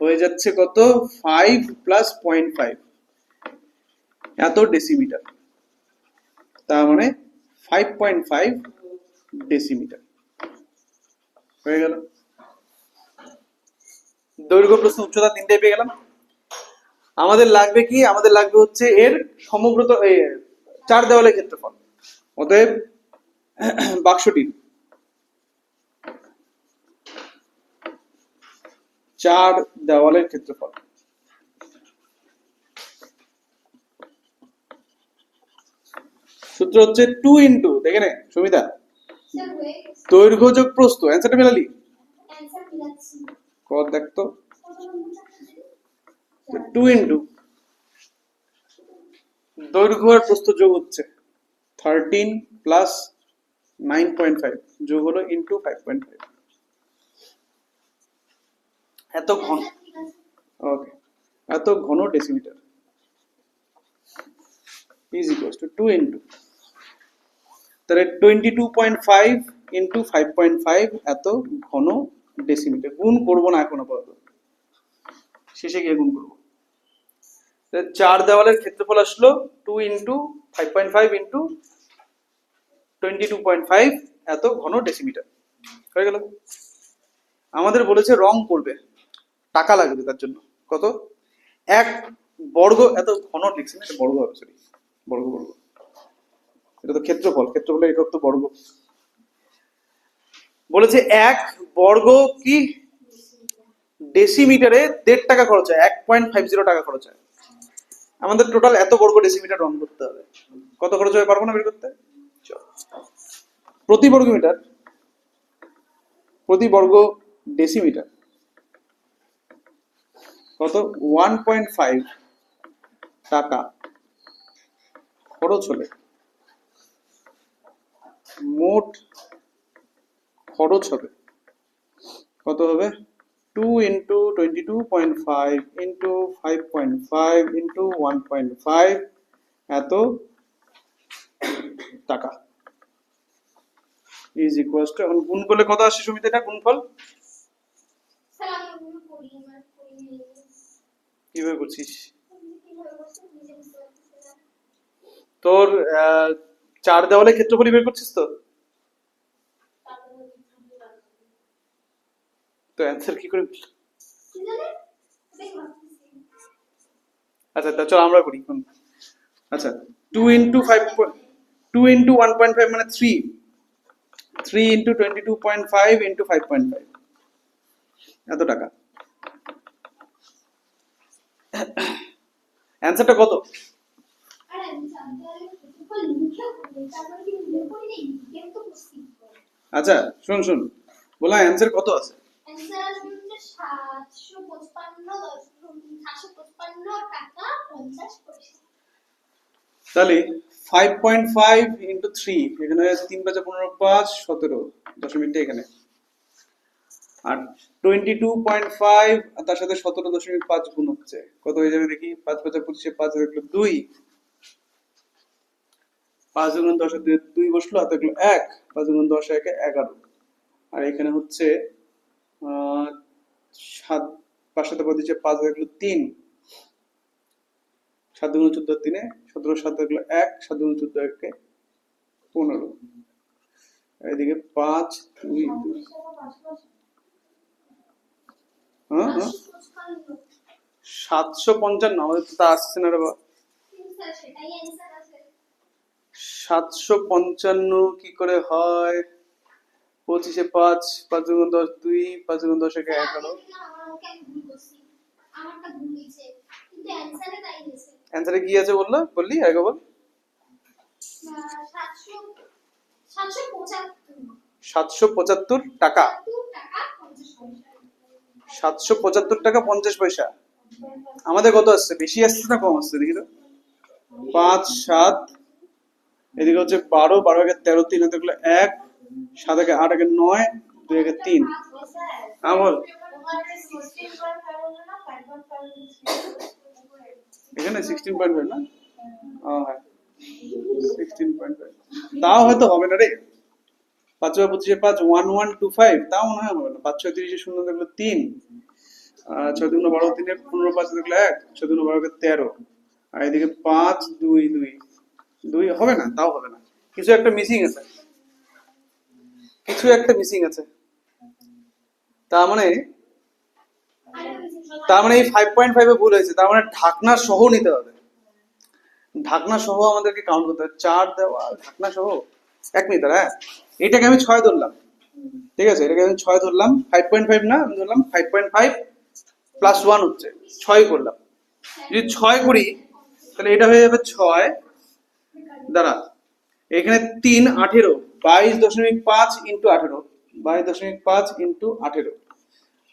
A: হয়ে যাচ্ছে কত, 5 প্লাস 0.5 এত ডেসিমিটার। তার মানে 5.5 ডেসিমিটার হয়ে গেল। দৈর্ঘ্য, প্রস্থ, উচ্চতা তিনটাই পেয়ে গেলাম। আমাদের লাগবে কি? আমাদের লাগবে হচ্ছে এর সমগ্র 4 দেওয়ালের ক্ষেত্রফল। অতএব বাক্সটির 4 দেওয়ালের ক্ষেত্রফল সূত্র হচ্ছে 2 ইন্টু, দেখে নে সুমিতা,
D: স্যার হয়ে গেছে।
A: দৈর্ঘ্য যোগ প্রস্থ। অ্যান্সারটা মেলালি?
D: অ্যানসার মিলাচ্ছি।
A: কর দেখতো।
D: কত নম্বর চাকরি?
A: 2 ইন্টু দৈর্ঘ্য আর প্রস্থ যোগ হচ্ছে 13 প্লাস 9.5 যোগ হলো ইন্টু 5.5। এত ঘন,
D: ঠিক আছে।
A: ওকে, এত ঘন decimetre is equals to 2 into, তাহলে 22.5 ইন্টু 5.5 এত ঘন ডেসিমিটার। গুণ করবো না এখন আপাতত, শেষে গিয়ে গুণ করবো। 4 দেওয়ালের ক্ষেত্রফল আসলো 2 ইন্টু 5.5 ইন্টু 22.5 এত ঘন ডেসিমিটার হয়ে গেল। আমাদের বলেছে রং করবে, টাকা লাগবে তার জন্য। কত? 1 বর্গ, এত ঘন লিখছি না, এটা বর্গ হবে, সরি, বর্গ বর্গ, এটা তো ক্ষেত্রফল, ক্ষেত্রফলের একক তো বর্গ। বলেছে 1 বর্গ কি ডেসিমিটারে 1.5 টাকা খরচ হয়, 1.50 টাকা খরচ হয়। আমাদের টোটাল এত বর্গ ডেসিমিটার রং করতে হবে। কত খরচ হবে পারবো না বের করতে? চল, প্রতি বর্গ মিটার, প্রতি বর্গ ডেসিমিটার কত, 1.5 টাকা খরচ হলে মোট খরচ হবে কত হবে, 2 ইন্টু 22.5 ইন্টু 5.5 ইন্টু 1.5 এত টাকা ইজ ইকুয়ালস টু, এখন গুণ করলে কত আসে সুমিত? এটা গুণফল
D: স্যার আমি ওগুলো করি না, করি নি।
A: কিভাবে করছিস?
D: কিভাবে করছি?
A: তোর 4 দেওয়ালে ক্ষেত্রফল বের করছিস তো? তো অ্যান্সার কি করে বুঝলি?
D: কি জানে ওটাই ভাবতেছি
A: আচ্ছা তা চল আমরা করি এখন। আচ্ছা 2 ইন্টু 5 2 ইন্টু 1.5 মানে 3 3 ইন্টু 22.5 ইন্টু 5.5 এত টাকা। অ্যান্সারটা কত?
D: আরে আমি জানতে পারি ক্ষেত্রফল লিখে তারপরে কি বের করে নেই বের তো করছি
A: আচ্ছা শুন শুন, বলা অ্যান্সার কত আছে?
D: অ্যান্সার আসলে 755 টাকা 50 পয়সা
A: তাহলে 5.5 ইন্টু 3 এখানে 3 5 15 5 17 দশমিকটা এখানে, আর 22.5 আর তার সাথে 17.5 গুণ হচ্ছে কত হয়ে যাবে দেখি? 5 5 25 5 দেখলো 2, 5 গুণ 10 2 বসলো, আর দেখলো 1, 5 গুণ 10 1 11, আর এখানে হচ্ছে 7 5 সাথে 5 দেখলো 3, 7 গুণ 14 3 17 7 দেখলো 1, 7 গুণ 14 1 15, এদিকে 5 2 হ্যাঁ হ্যাঁ 755, আমাদের তো তা আসছে না রে বাবা।
D: স্যার সেটাই অ্যান্সার আছে
A: 755 কি করে হয়? 25 5 5 গুণ 10 2, 5 গুণ 10 1 11।
D: আমার ওকে আমি ভুল করছি আমারটা ভুল হয়েছে কিন্তু অ্যান্সারে তাই দিয়েছে
A: অ্যান্সারে কি আছে বললি আগে বল। 775 টাকা, 775 টাকা 50 পয়সা। আমাদের কত আসছে? বেশি আসছে না কম আসছে দেখি তো? 5 7, এদিকে হচ্ছে 12 12 একে 13 3 হাতে গুলো 1, 7 একে 8 একে 9 2 একে 3। হ্যাঁ বল। এখানে 16.5 না? হ্যাঁ 16.5, তাও হয়তো হবে না রে। 5 25 5 1125, তাও মনে হয় হবে না। 5 6 30 শূন্য দেখলো 3, 6 2 12 3 15 5 দেখলো 1, 6 2 12 13, আর এদিকে 5 2 2 2 হবে না, তাও হবে না। কিছু একটা মিসিং আছে, তার মানে এই 5.5 এ ভুল হয়েছে, তার মানে ঢাকনা সহ নিতে হবে। ঢাকনা সহ আমাদেরকে কাউন্ট করতে হবে। 4 দেওয়া ঢাকনা সহ। 1 মিনিট হ্যাঁ, এটাকে আমি 6 ধরলাম, ঠিক আছে? এটাকে আমি 6 ধরলাম, 5.5 না, আমি ধরলাম 5.5 প্লাস 1 হচ্ছে 6 করলাম। যদি 6 করি তাহলে এটা হয়ে যাবে 6 দ্বারা এখানে 3 18, 22.5 ইন্টু 18, 22.5 ইন্টু 18,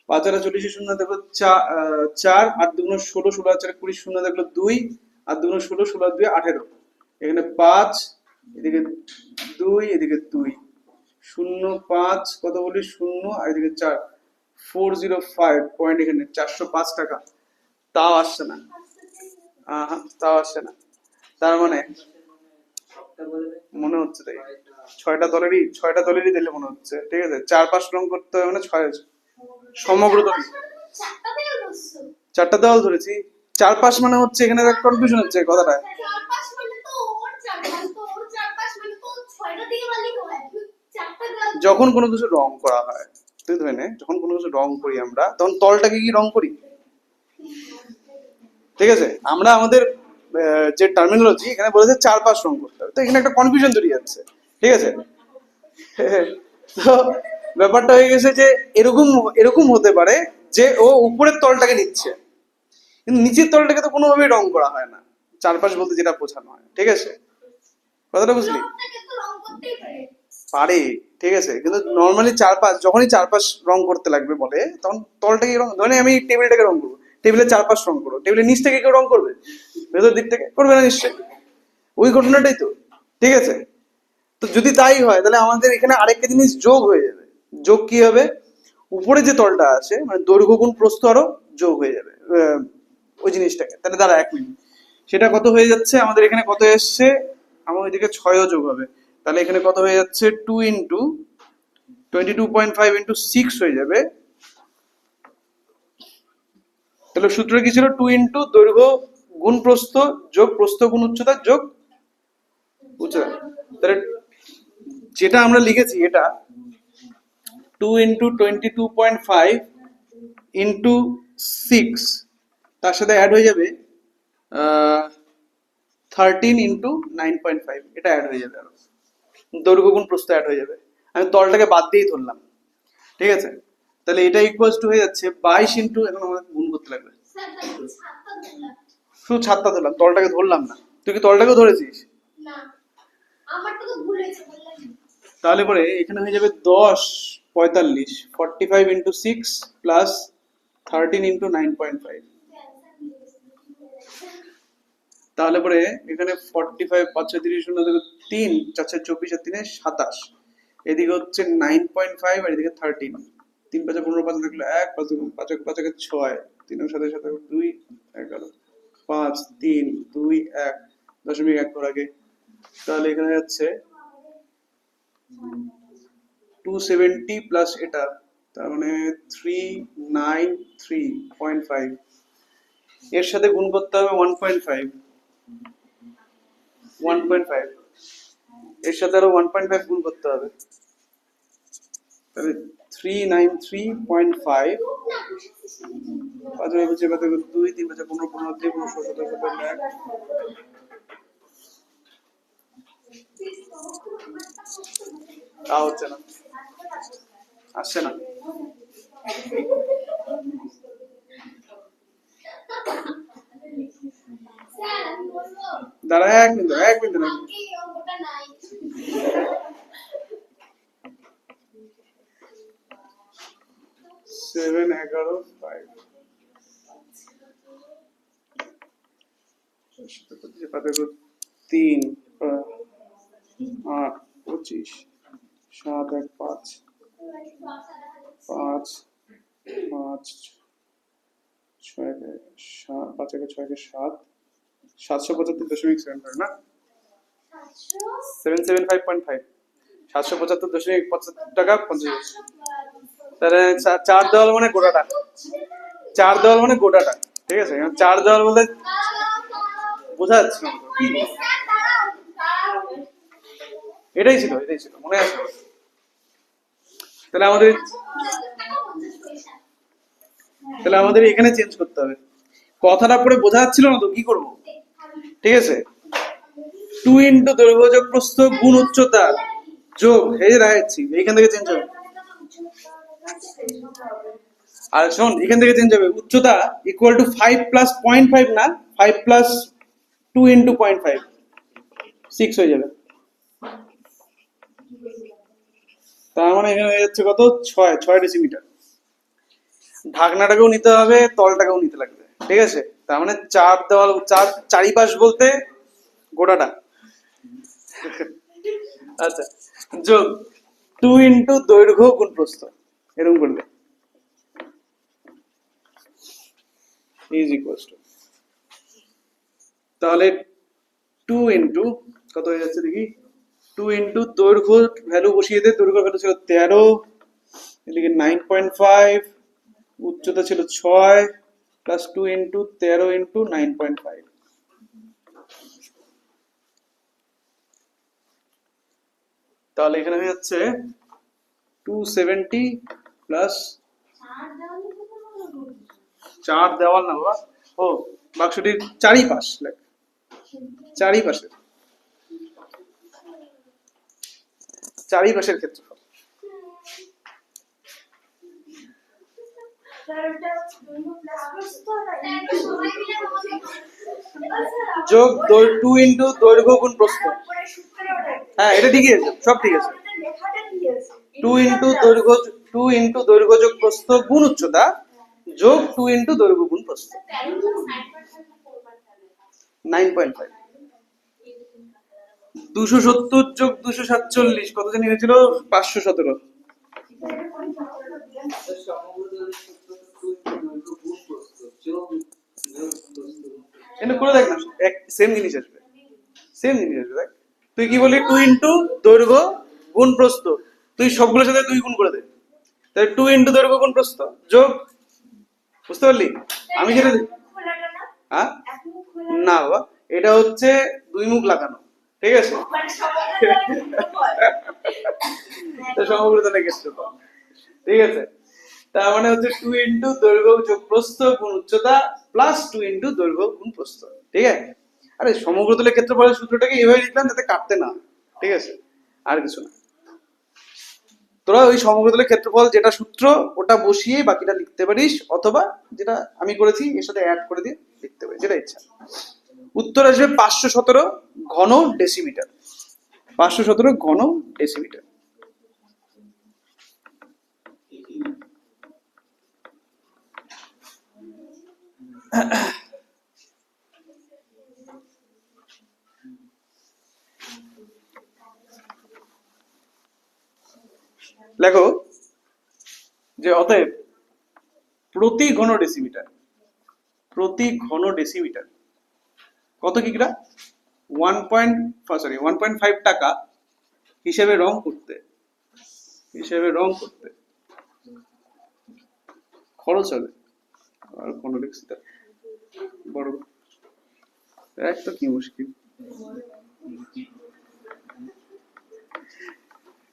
A: 5 আর 40 শূন্য দেখো 4, 8 2 16, 16 আর 4 20 শূন্য দেখলো 2, আর 2 16, 16 আর 2 18, এখানে 5, এদিকে 2, এদিকে 2 0 5 কত বলি 0, আর এদিকে 4 405 পয়েন্ট, এখানে 405 টাকা। তাও আসছে না, তাও আসছে না। তার মানে মনে হচ্ছে তাই 6টা দলেরই দিলে মনে হচ্ছে, ঠিক আছে? 4 5 রং করতে হবে মানে 6 সমগ্র দল। 4টা দেওয়াল ধরেছি, 4 5 মানে হচ্ছে এখানে কনফিউশন হচ্ছে কথাটা। যখন কোনো কিছু রং করা হয়, তুই ধরে নে, যখন কোনো কিছু রং করি আমরা, তখন তলটাকে কি রং করি? ঠিক আছে? আমরা আমাদের যে টার্মিনোলজি এখানে বলেছে 4 5 রং করতে হবে, তো এখানে একটা কনফিউশন তৈরি যাচ্ছে, ঠিক আছে? তো ব্যাপারটা হয়ে গেছে যে এরকম হতে পারে যে ও উপরের তলটাকে নিচ্ছে, কিন্তু নিচের তলটাকে তো কোনোভাবেই রং করা হয় না। 4 5 বলতে যেটা বোঝানো হয়, ঠিক আছে? কথাটা বুঝলি? পারে, ঠিক আছে, কিন্তু নর্মালি 4 5 যখনই 4 5 রং করতে লাগবে বলে, তখন তলটাকে রং, ধরে আমি টেবিলটাকে রং করবো, টেবিলে 4 5 রং করবো, টেবিলের নিচ থেকে কেউ রং করবে? ভেতর দিক থেকে করবে না নিশ্চয়ই। ওই ঘটনাটাই তো, ঠিক আছে? তো যদি তাই হয় তাহলে আমাদের এখানে আরেকটা জিনিস যোগ হয়ে যাবে। যোগ কি হবে? উপরে যে তলটা আছে মানে দৈর্ঘ্য গুণ প্রস্থ আরো যোগ হয়ে যাবে ওই জিনিসটাকে। তাহলে দাঁড়া 1 মিনিট, সেটা কত হয়ে যাচ্ছে আমাদের এখানে? কত এসছে আমার ওইদিকে? 6ও যোগ হবে, তাহলে এখানে কত হয়ে যাচ্ছে? 2 ইন্টু 22.5 ইন্টু 6 হয়ে যাবে। তাহলে সূত্র কি ছিল? 2 ইন্টু দৈর্ঘ্য গুণ প্রস্থ যোগ প্রস্থ গুণ উচ্চতা যোগ বুঝছো? তাহলে যেটা আমরা লিখেছি এটা 2 ইন্টু 22.5 ইন্টু 6, তার সাথে অ্যাড হয়ে যাবে 13 ইন্টু 9.5, এটা অ্যাড হয়ে যাবে আরো, দৈর্ঘ্য গুণ প্রস্থ অ্যাড হয়ে যাবে। আমি তলটাকে বাদ দিয়েই ধরলাম, ঠিক আছে? তাহলে এটা ইকুয়ালস টু হয়ে যাচ্ছে 22 ইন্টু, এখন আমাদের গুণ করতে লাগবে,
D: স্যার তাহলে ছাত্র দিলাম
A: শুধু ছাদটা ধরলাম, তলটাকে ধরলাম না। তুই কি তলটাকেও ধরেছিস?
D: না আমার তো ভুল হয়েছে বললাম
A: তাহলে পরে এখানে হয়ে যাবে 10 45 45 ইন্টু 6 প্লাস 13 ইন্টু 9.5। তাহলে পরে এখানে 45 5 6 30 0 3 4 6 24 আর 3 27, এদিকে হচ্ছে 9.5 আর এদিকে 13, 3 5 15 5 থাকলে 1 5 5 5 6 3 এর সাথে 2 11 5 3 2 1 দশমিক 1 করে আগে। তাহলে এখানে যাচ্ছে 270 প্লাস এটা, তার মানে 393.5, এর সাথে গুণ করতে হবে 1.5, এর সাথে আরো 1.5 গুণ করতে হবে, তাহলে 393.5 5 বছর কত 2 3 বছর 15 15 দিয়ে 15 17 17 লাখ, তা হচ্ছে না, আসছে না।
D: স্যার আমি বলবো
A: দাঁড়া এক মিনিট না,
D: আমাকে এই অঙ্কটা নাই
A: 7 11 5 3 8 25 7 1 5 5 5 6 5 6 7 775.75 না, 775.5 775.75 টাকা 50। তাহলে 4 দেওয়াল মানে গোটাটা, 4 দেওয়াল মানে গোটাটা, ঠিক আছে? 4 দেওয়াল বলতে বোঝা যাচ্ছে না, এটাই ছিল মনে আছে। তাহলে আমাদের এখানে চেঞ্জ করতে হবে, কথাটা পড়ে বোঝা যাচ্ছিল না তো কি করব, ঠিক আছে? 2 ইন্টু দৈর্ঘ্য যোগ প্রস্থ গুণ উচ্চতা যোগ, এই যে দেখাচ্ছি এইখান থেকে চেঞ্জ হবে, আর শোন এখান থেকে চেঞ্জ হবে, উচ্চতা ইকুয়াল টু 5 প্লাস 0.5 না, 5 প্লাস 2 ইন্টু 0.5 6 হয়ে যাবে। তার মানে এখানে হয়ে যাচ্ছে কত 6 ডেসিমিটার। ঢাকনাটাকেও নিতে হবে, তলটাকেও নিতে লাগবে, ঠিক আছে? তার মানে 4 দেওয়াল, 4 চারিপাশ বলতে গোটাটা, আচ্ছা, যোগ 2 ইন্টু দৈর্ঘ্য গুণ প্রস্থ, এরকম করবে ইজ ইকুয়ালস টু, তাহলে 2 ইন্টু কত হয়ে যাচ্ছে দেখি, 2 ইন্টু দৈর্ঘ্য ভ্যালু বসিয়ে দে, দৈর্ঘ্য ভ্যালু ছিল 13, এদিকে 9.5, উচ্চতা ছিল 6 প্লাস 2 ইন্টু 13 ইন্টু 9.5, তাহলে এখানে হয়ে যাচ্ছে 270 প্লাস 4 দেওয়াল না বাবা, ও বাক্সটির চারিপাশ লেখ, চারিপাশের ক্ষেত্রফল যোগ 2 ইন্টু দৈর্ঘ্য গুণ প্রস্থ, হ্যাঁ এটা ঠিকই আছে, সব ঠিক আছে। 2 ইন্টু দৈর্ঘ্য যোগ প্রস্থ গুণ উচ্চতা যোগ 2 ইন্টু দৈর্ঘ্য গুণ প্রস্থ 9.5, 270 যোগ 247 কত জানি হয়েছিল 517। এটা করে দেখ না, এক সেম জিনিস আসবে দেখ। তুই কি বলি 2 ইন্টু দৈর্ঘ্য গুণ প্রস্থ, তুই সবগুলোর সাথে 2 গুণ করে দে, তাহলে 2 ইন্টু দৈর্ঘ্য গুণ প্রস্থ যোগ, বুঝতে পারলি? আমি যেটা, হ্যাঁ না বাবা, এটা হচ্ছে 2 মুখ লাগানো, ঠিক আছে,
B: মানে সমগ্র ক্ষেত্রফল।
A: তো সমগ্রতলের ক্ষেত্রফল। ঠিক আছে, তার মানে হচ্ছে 2 ইন্টু দৈর্ঘ্য যোগ প্রস্থ গুণ উচ্চতা প্লাস 2 ইন্টু দৈর্ঘ্য গুণ প্রস্থ। ঠিক আছে, আরে সমগ্রতলের ক্ষেত্রফলের সূত্রটাকে এইভাবে লিখলাম যাতে কাটতে না হয়। ঠিক আছে, আর কিছু না। তোরা ওই সমগ্রতলের ক্ষেত্রফল যেটা সূত্র ওটা বসিয়ে বাকিটা লিখতে পারিস, অথবা যেটা আমি করেছি এর সাথে অ্যাড করে দিয়ে লিখতে পারিস, যেটা ইচ্ছা। উত্তর আসবে 517 ঘন ডেসিমিটার। 517 ঘন ডেসিমিটার। লেখো যে অতএব প্রতি ঘন ডেসিমিটার, প্রতি ঘন ডেসিমিটার কত কিগ্রা 1.5 টাকা হিসেবে রং করতে খরচ হবে। আর কোন লিখছিটা বড় একটা কি মুশকিল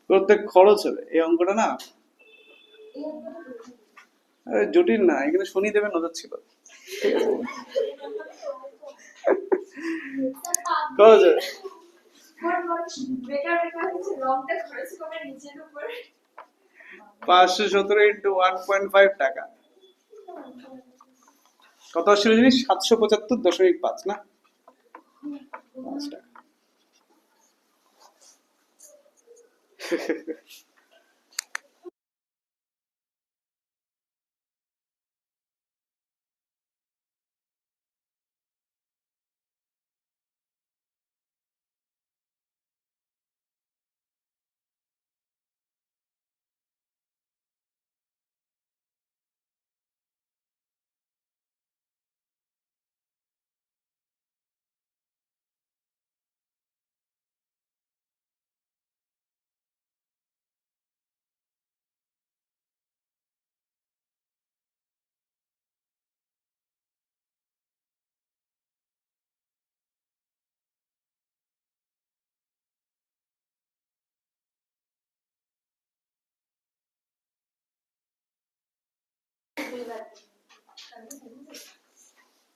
A: করতে খরচ হবে, এই অঙ্কটা না আরে জটিল না, এখানে শনি দেবের নজর ছিল। ঠিক আছে, খরচ হবে।
B: বেকার বেকার হচ্ছে রংটা খরচ করে নিচের উপরে।
A: 517 ইন্টু 1.5 টাকা কত আসলে জিনিস 775.5 না 5 টাকা।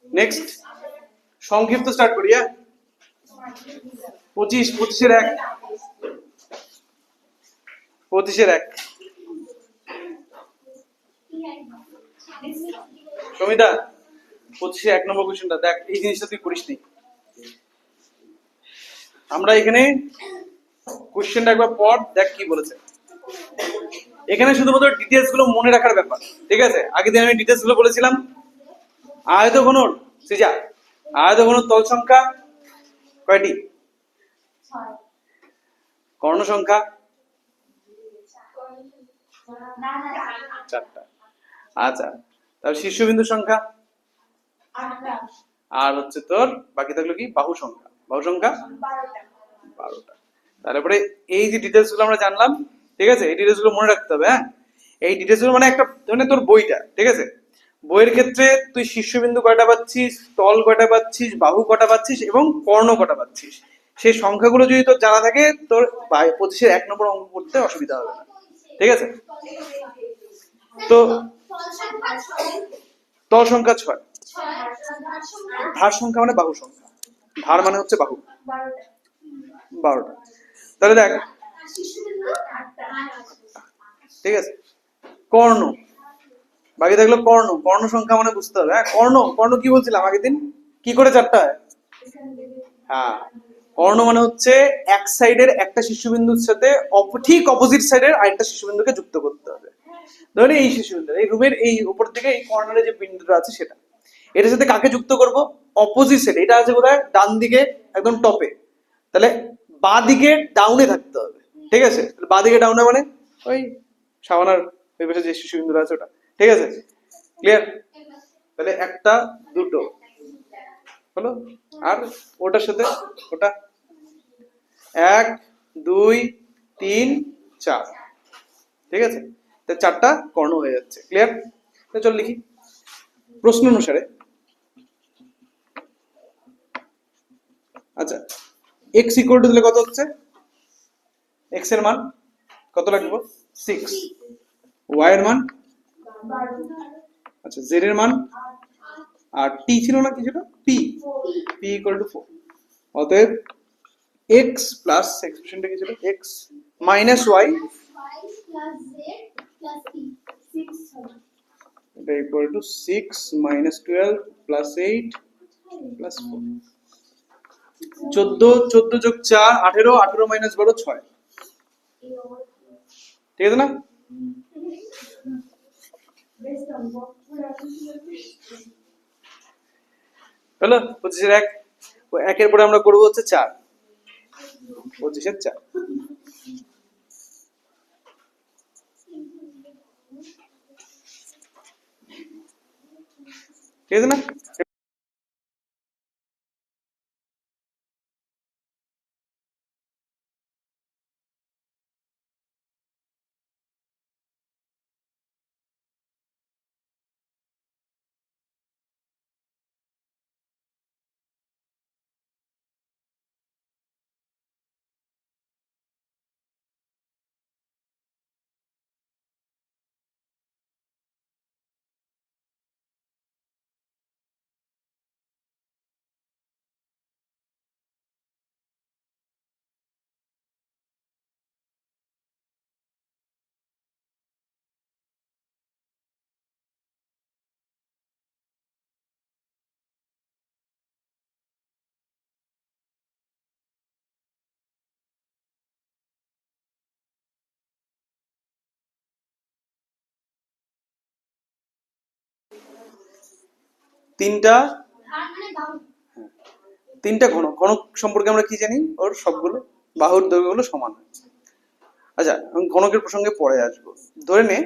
A: নেক্সট সংক্ষিপ্ত স্টার্ট করি। 25 25 এর 1 25 এর 1 সমিতা 25 1 নম্বর কোশ্চেনটা দেখ, এই জিনিসটা তুই করিস নি। আমরা এখানে কোশ্চেনটা একবার পড়, দেখ কি বলেছে। এখানে শুধুমাত্র ডিটেলস গুলো মনে রাখার ব্যাপার। ঠিক আছে, আগের দিন আমি ডিটেলস গুলো বলেছিলাম। আয়তঘনর সৃজা, আয়তঘনর তল সংখ্যা কয়টি? কর্ণ সংখ্যা 4টা। আচ্ছা, তাহলে শীর্ষবিন্দুর সংখ্যা, আর হচ্ছে তোর বাকি থাকলো কি বাহু সংখ্যা। বাহু সংখ্যা 12টা। তারপরে এই যে ডিটেলস গুলো আমরা জানলাম, ঠিক আছে, এই ডিটেলস গুলো মনে রাখতে হবে। হ্যাঁ, এই ডিটেলস গুলো মানে একটা মানে তোর বইটা, ঠিক আছে, বইয়ের ক্ষেত্রে তুই শীর্ষবিন্দু কয়টা পাচ্ছিস, তল কয়টা পাচ্ছিস, বাহু কয়টা পাচ্ছিস এবং কর্ণ কয়টা পাচ্ছিস, সেই সংখ্যাগুলো যদি তোর জানা থাকে তোর 25 1 নম্বর অঙ্ক করতে অসুবিধা হবে না। ঠিক আছে, তো তল সংখ্যা 6, ধার সংখ্যা মানে বাহু সংখ্যা, ধার মানে হচ্ছে বাহু 12টা। তাহলে দেখ, ঠিক আছে, কর্ণ বাকি থাকলো কর্ণ। কর্ণ সংখ্যা মানে বুঝতে হবে। হ্যাঁ, কর্ণ কর্ণ কি বলছিলাম আগের দিন, কি করে 4টা হয়? হ্যাঁ, কর্ণ মানে হচ্ছে এক সাইডের একটা শীর্ষবিন্দুর সাথে ঠিক অপোজিট সাইডের আরেকটা শীর্ষবিন্দুকে যুক্ত করতে হবে। ধরে এই শীর্ষবিন্দু, এই রুমের এই উপর দিকে এই কর্নারে যে বিন্দুটা আছে সেটা, এটার সাথে কাকে যুক্ত করব? Opposite side. এটা আছে কোথায়? ডান দিকে একদম টপে, তাহলে বাঁ দিকে ডাউনে থাকতে হবে। ঠিক আছে, তাহলে বাঁ দিকে ডাউনে মানে ওই সাবানার ওই পাশে যে শীর্ষবিন্দুটা আছে ওটা। ঠিক আছে, ক্লিয়ার? তাহলে একটা দুটো হলো, আর ওটার সাথে ওটা 1 2 3 4। ঠিক আছে, তো 4টা কর্ণ হয়ে যাচ্ছে। ক্লিয়ার? তো চল লিখি প্রশ্ন অনুসারে। আচ্ছা, এক্স ইকুয়াল টু দিলে কত হচ্ছে, এক্স এর মান কত লাগবে, 6, ওয়াই এর মান, আচ্ছা জেড এর মান, আর টি ছিল না, কি ছিল, পি, পি ইকুয়াল টু 4। অতএব এক্স প্লাস এক্সপ্রেশনটা কি ছিল, x minus y,
D: y plus z plus t 6 হবে।
A: এটা equal to 6 minus 12 plus 8 plus 4। 14, 14 যোগ 4 18, 18 মাইনাস 12 6। ঠিক আছে না? হলো 25 এর 1, ও একের পরে আমরা করবো হচ্ছে 4, 25 এর 4। ঠিক আছে না? তিনটা
D: আর মানে বাহু
A: তিনটা ঘনক, ঘনক সম্পর্কে আমরা কি জানি, ওর সবগুলো বাহুর দৈর্ঘ্যগুলো সমান হয়। আচ্ছা আমি ঘনকের প্রসঙ্গে পরে আসবো। ধরে নে,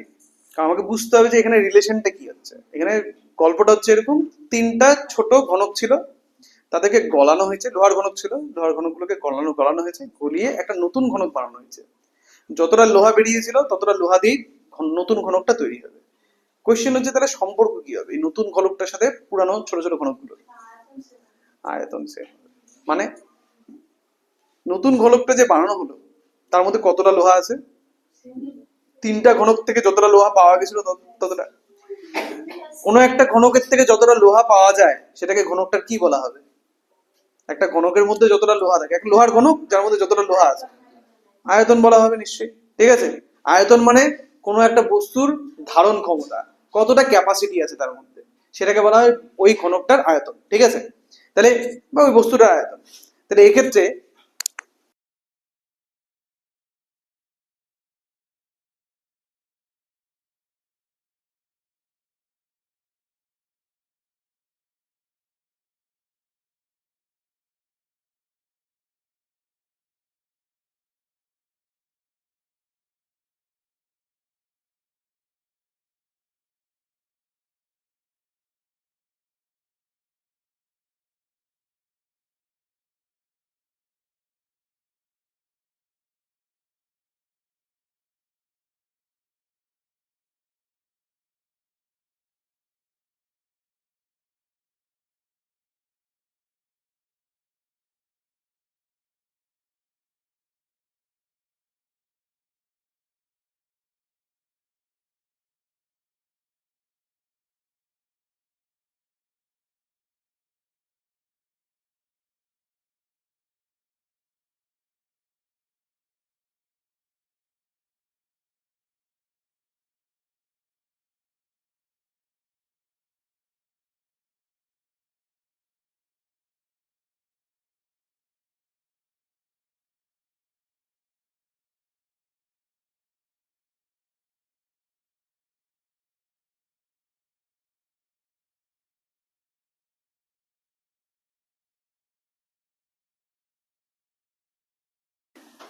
A: কারণ আমাকে বুঝতে হবে যে এখানে রিলেশনটা কি হচ্ছে। এখানে গল্পটা হচ্ছে এরকম, তিনটা ছোট ঘনক ছিল, তাদেরকে গলানো হয়েছে, লোহার ঘনক ছিল, লোহার ঘনকগুলোকে গলানো গলানো হয়েছে, গলিয়ে একটা নতুন ঘনক বানানো হয়েছে। যতটা লোহা বেরিয়েছিল ততটা লোহা দিয়ে নতুন ঘনকটা তৈরি হবে। কোয়েশ্চেন হচ্ছে তাহলে সম্পর্ক কি হবে এই নতুন ঘনকটার সাথে পুরানো ছোট ছোট ঘনকগুলোর? আয়তন সেম। মানে নতুন ঘনকটা যে বানানো হলো তার মধ্যে কতটা লোহা আছে, তিনটা ঘনক থেকে যতটা লোহা পাওয়া গেছিল ততটা। কোনো একটা ঘনকের থেকে যতটা লোহা পাওয়া যায় সেটাকে ঘনকটার কি বলা হবে? একটা ঘনকের মধ্যে যতটা লোহা থাকে, এক লোহার ঘনক যার মধ্যে যতটা লোহা আছে, আয়তন বলা হবে নিশ্চয়ই। ঠিক আছে, আয়তন মানে কোনো একটা বস্তুর ধারণ ক্ষমতা, কতটা ক্যাপাসিটি আছে তার মধ্যে, সেটাকে বলা হয় ওই ঘনকটার আয়তন। ঠিক আছে, তাহলে বা ওই বস্তুটার আয়তন। তাহলে এক্ষেত্রে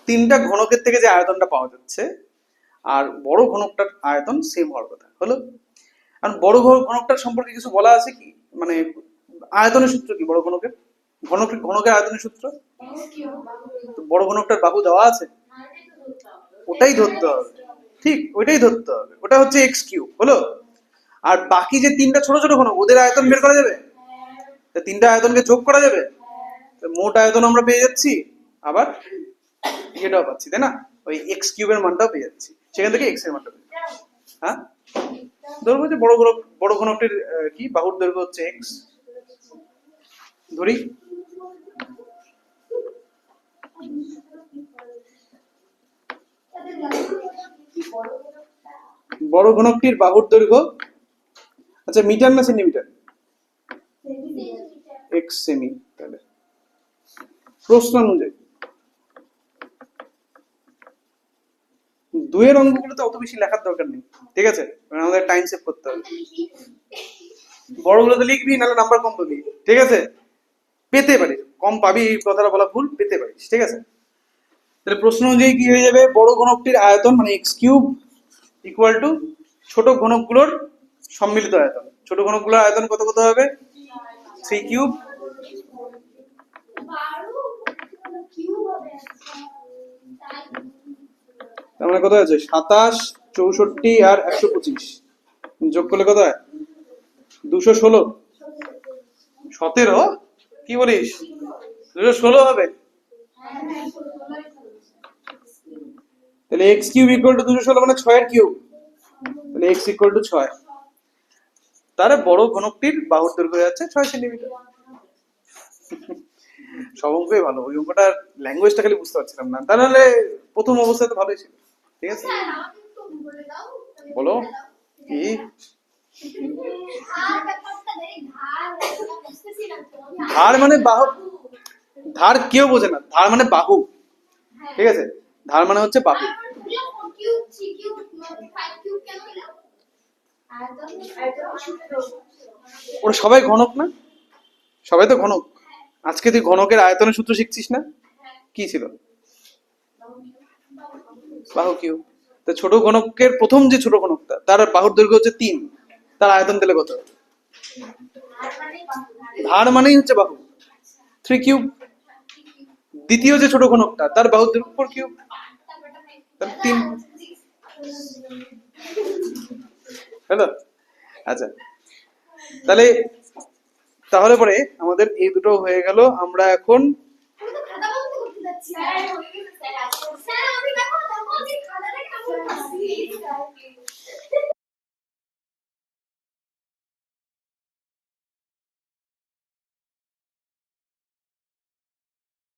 A: তিনটা ঘনকের থেকে যে আয়তনটা পাওয়া যাচ্ছে আর বড় ঘনকটার আয়তন সেম হওয়ার কথা হলো। আর বড় ঘনকটার সম্পর্কে কিছু বলা আছে কি, মানে আয়তনের সূত্র কি বড় ঘনকের, ঘনকের আয়তনের সূত্র? তো বড় ঘনকটার বাহু দেওয়া আছে, ওটাই ধরতে হবে। ঠিক ওইটাই ধরতে হবে, ওটা হচ্ছে এক্স কিউব হলো। আর বাকি যে তিনটা ছোট ছোট ঘনক ওদের আয়তন বের করা যাবে, তা তিনটা আয়তনকে যোগ করা যাবে, তো মোট আয়তন আমরা পেয়ে যাচ্ছি আবার এটাও পাচ্ছি, তাই না? ওই এক্স কিউবের মানটাও পেয়ে যাচ্ছি, সেখান থেকে এক্স এর মানটা পেয়ে যাচ্ছি। হ্যাঁ, ধরবো যে বড় ঘনকটির কি বাহুর দৈর্ঘ্য হচ্ছে এক্স, ধরি। বড় ঘনকটির বাহুর দৈর্ঘ্য, আচ্ছা মিটার না সেন্টিমিটার? X semi. তাহলে প্রশ্ন অনুযায়ী দুয়ের অঙ্কগুলোতে অত বেশি লেখার দরকার নেই, ঠিক আছে? কারণ আমাদের টাইম সেভ করতে হবে। বড়গুলোতে লিখবি, নাহলে নাম্বার কম পাবি, ঠিক আছে? পেতে পারিস, কম পাবি এই কথাটা বলা ভুল, পেতে পারিস, ঠিক আছে? তাহলে প্রশ্ন অনুযায়ী কি হয়ে যাবে? বড় ঘনকটির আয়তন মানে এক্স কিউব ইকুয়াল টু ছোট ঘনকগুলোর সম্মিলিত আয়তন। ছোট ঘনকগুলোর আয়তন কত কত হবে? 3 কিউব। তার মানে কত আছে? 27, 64 আর 125 যোগ করলে কত হয়? 216। 17? কি বলিস? 216 হবে? তাহলে এক্স কিউব ইকুয়াল টু 216 মানে 6 এর কিউব, তাহলে এক্স ইকুয়াল টু 6। তাহলে বড় ঘনকটির বাহুর দৈর্ঘ্য হয়ে যাচ্ছে 6 সেন্টিমিটার। সব অঙ্কই ভালো, ওই অঙ্কটার ল্যাঙ্গুয়েজটা খালি বুঝতে পারছিলাম না, তাহলে প্রথম অবস্থায় তো ভালোই ছিল, ঠিক আছে? বলো কি? ধার মানে বাহু, ধার কেউ বোঝে না, ধার মানে বাহু, ঠিক আছে? ধার মানে হচ্ছে বাহু। ওরা সবাই ঘনক না? সবাই তো ঘনক। আজকে তুই ঘনকের আয়তনের সূত্র শিখছিস না? কি ছিল? বাহু কিউব। তো ছোট ঘনকের প্রথম যে ছোট ঘনকটা, তার বাহুর দৈর্ঘ্য হচ্ছে 3, তার আয়তন তাহলে কত? ধার মানেই হচ্ছে বাহু, 3 কিউব। দ্বিতীয় যে ছোট ঘনকটা, তার বাহুর দৈর্ঘ্য 4 কিউব, তার 3 হলো। আচ্ছা, তাহলে তাহলে পরে আমাদের এই দুটো হয়ে গেল। আমরা এখন